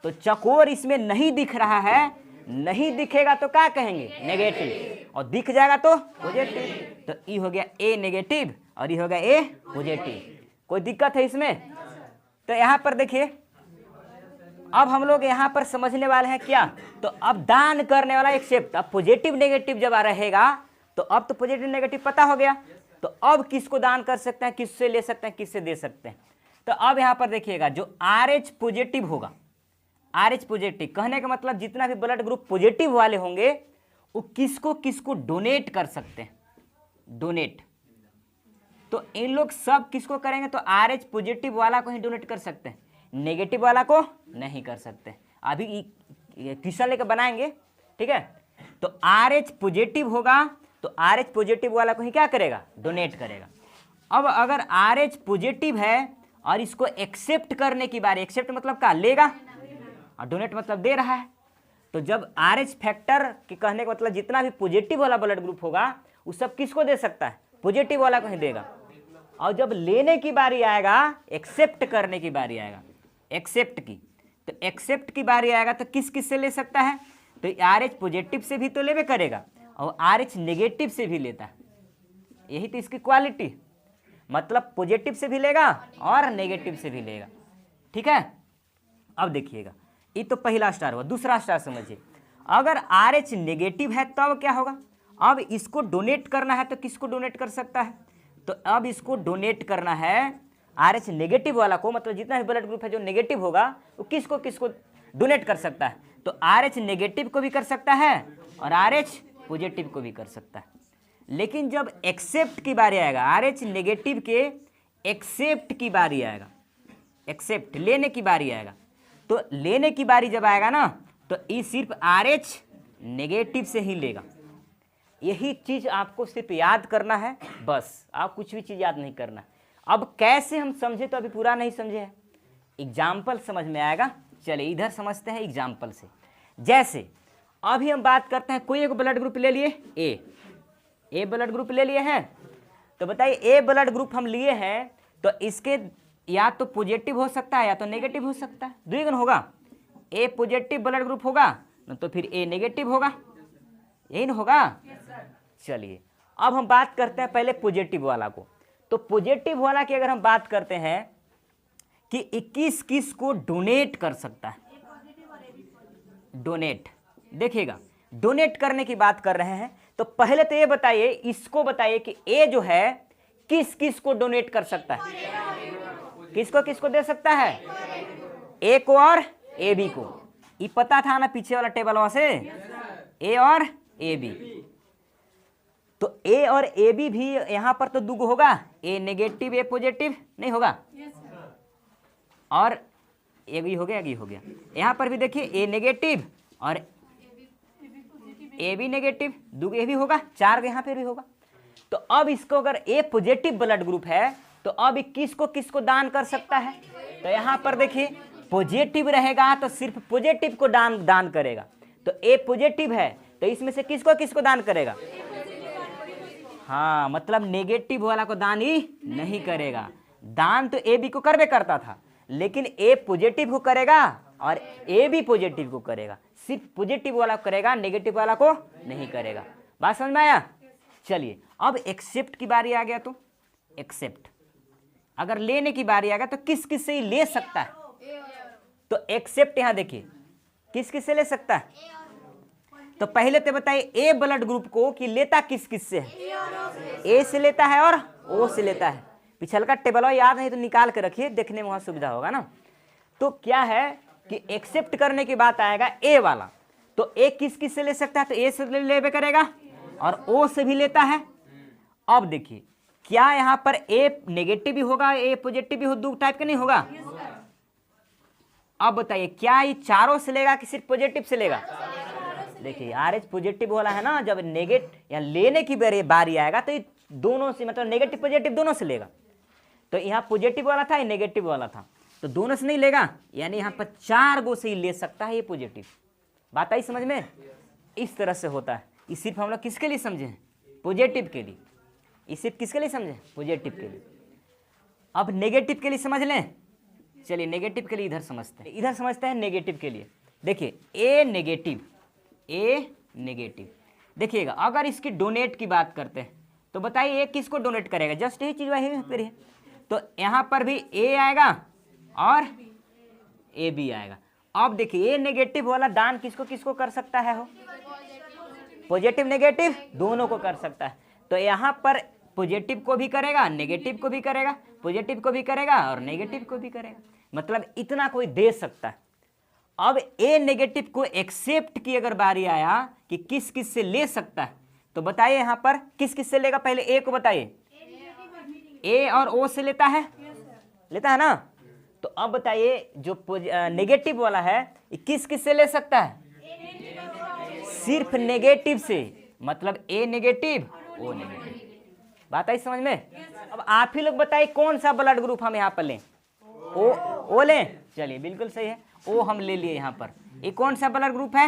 तो चकोर इसमें नहीं दिख रहा है, नहीं दिखेगा तो क्या कहेंगे? नेगेटिव, और दिख जाएगा तो पॉजिटिव। तो ई हो गया ए नेगेटिव और ये हो गया ए पॉजिटिव। कोई दिक्कत है इसमें? तो यहाँ पर देखिए, अब हम लोग यहाँ पर समझने वाले हैं क्या? तो अब दान करने वाला एक्सेप्ट। अब पॉजिटिव नेगेटिव जब आ रहेगा तो अब तो पॉजिटिव नेगेटिव पता हो गया, तो अब किसको दान कर सकते हैं, किससे ले सकते हैं, किससे दे सकते हैं। तो अब यहाँ पर देखिएगा, जो RH पॉजिटिव होगा, RH पॉजिटिव कहने का मतलब जितना भी ब्लड ग्रुप पॉजिटिव वाले होंगे वो किसको किसको डोनेट कर सकते हैं? डोनेट। तो इन लोग सब किसको करेंगे? तो RH पॉजिटिव वाला को ही डोनेट कर सकते हैं, नेगेटिव वाला को नहीं कर सकते। अभी क्वेश्चन लेकर बनाएंगे, ठीक है। तो RH पॉजिटिव होगा तो RH पॉजिटिव वाला को ही क्या करेगा? डोनेट करेगा। अब अगर RH पॉजिटिव है और इसको एक्सेप्ट करने की बारी, एक्सेप्ट मतलब क्या? लेगा, और डोनेट मतलब दे रहा है। तो जब RH फैक्टर के कहने का मतलब जितना भी पॉजिटिव वाला ब्लड ग्रुप होगा वो सब किसको दे सकता है? पॉजिटिव वाला को ही देगा। और जब लेने की बारी आएगा, एक्सेप्ट करने की बारी आएगा, एक्सेप्ट की, तो एक्सेप्ट की बारी आएगा तो किस किस से ले सकता है? तो RH पॉजिटिव से भी तो लेवे करेगा और RH नेगेटिव से भी लेता है। यही तो इसकी क्वालिटी, मतलब पॉजिटिव से भी लेगा और नेगेटिव से भी लेगा। ठीक है, अब देखिएगा, ये तो पहला स्टार हुआ। दूसरा स्टार समझिए, अगर RH नेगेटिव है तब क्या होगा? अब इसको डोनेट करना है तो किसको डोनेट कर सकता है? तो अब इसको डोनेट करना है RH नेगेटिव वाला को, मतलब जितना भी ब्लड ग्रुप है जो नेगेटिव होगा वो किसको किसको डोनेट कर सकता है? तो RH नेगेटिव को भी कर सकता है और RH पॉजिटिव को भी कर सकता है। लेकिन जब एक्सेप्ट की बारी आएगा, RH नेगेटिव के एक्सेप्ट की बारी आएगा, एक्सेप्ट लेने की बारी आएगा, तो लेने की बारी जब आएगा ना तो ये सिर्फ RH नेगेटिव से ही लेगा। यही चीज आपको सिर्फ याद करना है, बस, आप कुछ भी चीज याद नहीं करना। अब कैसे हम समझे तो अभी पूरा नहीं समझे है, एग्जाम्पल समझ में आएगा। चलिए इधर समझते हैं एग्जाम्पल से। जैसे अभी हम बात करते हैं, कोई एक ब्लड ग्रुप ले लिए ए ब्लड ग्रुप ले लिए हैं, तो बताइए ए ब्लड ग्रुप हम लिए हैं तो इसके या तो पॉजिटिव हो सकता है या तो नेगेटिव हो सकता है, द्विगुण होगा। ए पॉजिटिव ब्लड ग्रुप होगा तो फिर ए नेगेटिव होगा, यही ना होगा। चलिए अब हम बात करते हैं पहले पॉजिटिव वाला को। तो पॉजिटिव वाला की अगर हम बात करते हैं कि 21 किस को डोनेट कर सकता है, डोनेट, देखिएगा डोनेट करने की बात कर रहे हैं तो पहले तो ये बताइए, इसको बताइए कि ए जो है किस किस को डोनेट कर सकता है, किसको किसको दे सकता है? ए को और ए बी को। ये पता था ना पीछे वाला टेबल वहां से, ए और ए बी। तो ए और ए बी भी यहाँ पर तो दुगो होगा, ए नेगेटिव ए पॉजिटिव नहीं होगा, और ए भी हो गया, ये हो गया। यहाँ पर भी देखिए ए नेगेटिव और ए बी नेगेटिव, दुगो ए भी होगा, 4 यहाँ पे भी होगा। तो अब इसको अगर ए पॉजिटिव ब्लड ग्रुप है तो अब किसको किसको दान कर सकता है, तो यहाँ पर देखिए पॉजिटिव रहेगा तो सिर्फ पॉजिटिव को दान करेगा। तो ए पॉजिटिव है तो इसमें से किसको किसको दान करेगा, हाँ मतलब नेगेटिव वाला को दान ही नहीं करेगा। दान तो ए बी को करबे करता था, लेकिन ए पॉजिटिव को करेगा और ए बी पॉजिटिव को करेगा, सिर्फ पॉजिटिव वाला करेगा, नेगेटिव वाला को नहीं करेगा। बात समझ में आया। चलिए अब एक्सेप्ट की बारी आ गया, तो एक्सेप्ट अगर लेने की बारी आ गया तो किस किस से ही ले सकता है, तो एक्सेप्ट यहाँ देखिए किस किस से ले सकता है, तो पहले तो बताइए ए ब्लड ग्रुप को कि लेता किस किस से है, ए से लेता है और ओ से लेता है। पिछल का टेबल याद नहीं तो निकाल के रखिए, देखने में वहाँ सुविधा होगा ना। तो क्या है कि एक्सेप्ट करने की बात आएगा ए वाला, तो ए किस किस से ले सकता है, तो ए से लेबे करेगा और ओ से भी लेता है। अब देखिए क्या यहाँ पर ए नेगेटिव भी होगा, ए पॉजिटिव भी हो, दो टाइप का नहीं होगा। अब बताइए क्या ये चारों से लेगा कि सिर्फ पॉजिटिव से लेगा, देखिए आर एच पॉजिटिव वाला है ना, जब नेगेटिव या लेने की बारी आएगा तो ये दोनों से मतलब नेगेटिव पॉजिटिव दोनों से लेगा। तो यहाँ पॉजिटिव वाला था, ये नेगेटिव वाला था, तो दोनों से नहीं लेगा, यानी यहाँ पर 4 गो से ही ले सकता है ये पॉजिटिव। बात आई समझ में, इस तरह से होता है। ये सिर्फ हम लोग किसके लिए समझे हैं, पॉजिटिव के लिए। ये सिर्फ किसके लिए समझे, पॉजिटिव के लिए। अब नेगेटिव के लिए समझ लें, चलिए नेगेटिव के लिए इधर समझते हैं, इधर समझते हैं नेगेटिव के लिए। देखिए ए नेगेटिव देखिएगा, अगर इसकी डोनेट की बात करते हैं तो बताइए ये किसको डोनेट करेगा, जस्ट यही चीज वही फिर है। तो यहाँ पर भी ए आएगा और ए बी आएगा। अब देखिए ए नेगेटिव वाला दान किसको किसको कर सकता है, हो पॉजिटिव नेगेटिव दोनों को कर सकता है। तो यहाँ पर पॉजिटिव को भी करेगा, नेगेटिव को भी करेगा, पॉजिटिव को भी करेगा और नेगेटिव को भी करेगा, मतलब इतना कोई दे सकता है। अब ए नेगेटिव को एक्सेप्ट की अगर बारी आया कि किस किस से ले सकता है, तो बताइए यहाँ पर किस किस से लेगा, पहले ए को बताइए, ए और ओ से लेता है, लेता है ना। तो अब बताइए जो नेगेटिव वाला है किस किस से ले सकता है, सिर्फ नेगेटिव से, मतलब ए नेगेटिव ओ नेगेटिव। बात आई समझ में। अब आप ही लोग बताइए कौन सा ब्लड ग्रुप हम यहाँ पर लें, ओ लें, चलिए बिल्कुल सही है, ओ हम ले लिए यहाँ पर। ये कौन सा ब्लड ग्रुप है,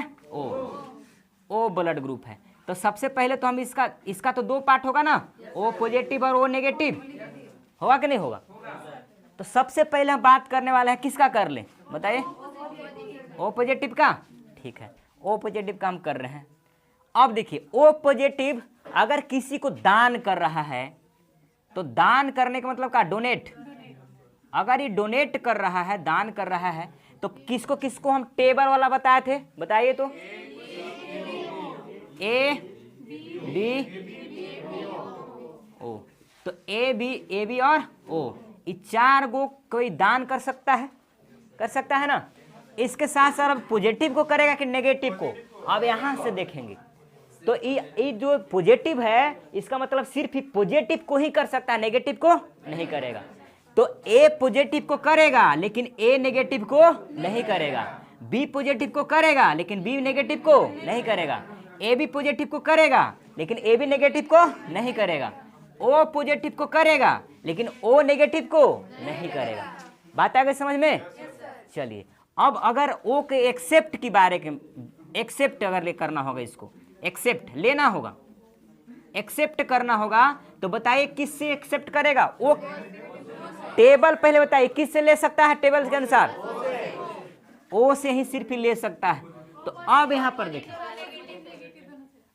ओ ब्लड ग्रुप है। तो सबसे पहले तो हम इसका तो 2 पार्ट होगा ना, ओ पॉजिटिव और ओ नेगेटिव, होगा कि नहीं होगा। तो सबसे पहले हम बात करने वाले हैं किसका, कर लें बताइए, ओ पॉजिटिव का, ठीक है ओ पॉजिटिव का हम कर रहे हैं। अब देखिए ओ पॉजिटिव अगर किसी को दान कर रहा है, तो दान करने का मतलब क्या, डोनेट। अगर ये डोनेट कर रहा है, दान कर रहा है, तो किसको किसको हम टेबल वाला बताए थे, बताइए तो, ए बी ओ। तो ए बी और ओ, ये 4 गो कोई दान कर सकता है ना। इसके साथ साथ अब पॉजिटिव को करेगा कि नेगेटिव को, अब यहां से देखेंगे। तो ये जो पॉजिटिव है इसका मतलब सिर्फ ही पॉजिटिव को ही कर सकता है, नेगेटिव को नहीं करेगा। तो ए पॉजिटिव को करेगा लेकिन ए नेगेटिव को नहीं करेगा, बी पॉजिटिव को करेगा लेकिन बी नेगेटिव को नहीं करेगा, ए बी पॉजिटिव को करेगा लेकिन ए बी नेगेटिव को नहीं करेगा, ओ पॉजिटिव को करेगा लेकिन ओ नेगेटिव को नहीं करेगा। बात आ गई समझ में। चलिए अब अगर ओ के एक्सेप्ट की बारे के, एक्सेप्ट अगर करना होगा, इसको एक्सेप्ट लेना होगा, एक्सेप्ट करना होगा, तो बताइए किससे एक्सेप्ट करेगा, ओ टेबल पहले बताइए किस से ले सकता है, टेबल के अनुसार ओ से ही सिर्फ ही ले सकता है। तो अब यहां पर देखिए,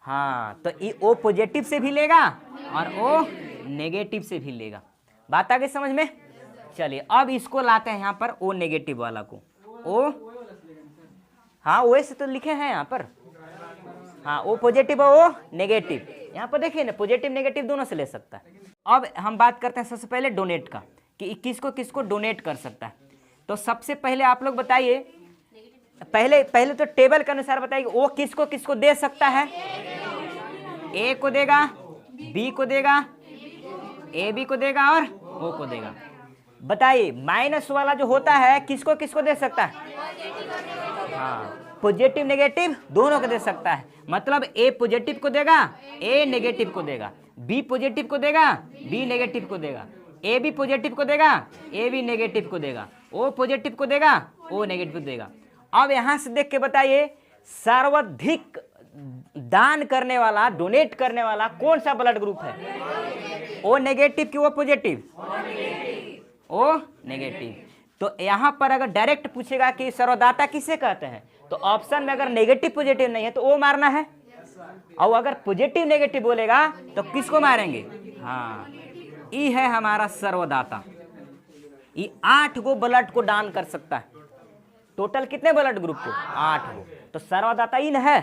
हाँ तो ये ओ पॉजिटिव से भी लेगा और ओ नेगेटिव से भी लेगा। बात आ गई समझ में। चलिए अब इसको लाते हैं यहाँ पर ओ नेगेटिव वाला को, ओ हाँ ओ से तो लिखे हैं यहाँ पर, हाँ ओ पॉजिटिव और ओ नेगेटिव, यहाँ पर देखिए ना पॉजिटिव नेगेटिव दोनों से ले सकता है। अब हम बात करते हैं सबसे पहले डोनेट का, कि किसको किसको डोनेट कर सकता है। तो सबसे पहले आप लोग बताइए, पहले तो टेबल के अनुसार बताइए ओ किसको किसको दे सकता है, ए को देगा, बी को देगा, ए बी को देगा और ओ को देगा। बताइए माइनस वाला जो होता है किसको किसको दे सकता है? हाँ, पॉजिटिव नेगेटिव दोनों को दे सकता है। मतलब ए पॉजिटिव को देगा, ए नेगेटिव को देगा, बी पॉजिटिव को देगा, बी नेगेटिव को देगा, ए बी पॉजिटिव को देगा, ए बी नेगेटिव को देगा, ओ पॉजिटिव को देगा, ओ नेगेटिव को देगा। अब यहां से देख के बताइए सर्वाधिक दान करने वाला, डोनेट करने वाला कौन सा ब्लड ग्रुप है? ओ नेगेटिव कि ओ पॉजिटिव? O negative. तो यहाँ पर अगर डायरेक्ट पूछेगा कि सर्वदाता किसे कहते हैं, तो ऑप्शन में अगर नेगेटिव पॉजिटिव नहीं है तो ओ मारना है, और अगर पॉजिटिव नेगेटिव बोलेगा तो किसको मारेंगे? हाँ, ई है हमारा सर्वदाता। ये 8 गो ब्लड को दान कर सकता है। टोटल कितने ब्लड ग्रुप को? 8 गो। तो सर्वदाता इन है।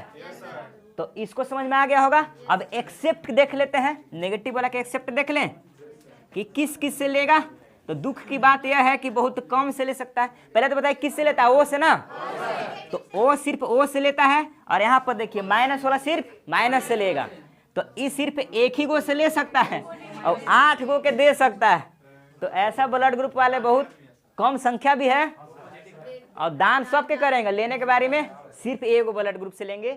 तो इसको समझ में आ गया होगा। अब एक्सेप्ट देख लेते हैं, नेगेटिव वाला के एक्सेप्ट देख लें कि किस किस से लेगा। तो दुख की बात यह है कि बहुत कम से ले सकता है। पहले तो बताइए किस से लेता है? ओ से ना। तो ओ सिर्फ ओ से लेता है, और यहाँ पर देखिए माइनस वाला सिर्फ माइनस से लेगा। तो इस सिर्फ एक ही गो से ले सकता है और 8 गो के दे सकता है। तो ऐसा ब्लड ग्रुप वाले बहुत कम संख्या भी है, और दान सबके करेंगे। लेने के बारे में सिर्फ एक ब्लड ग्रुप से लेंगे,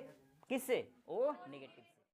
किससे? O negative.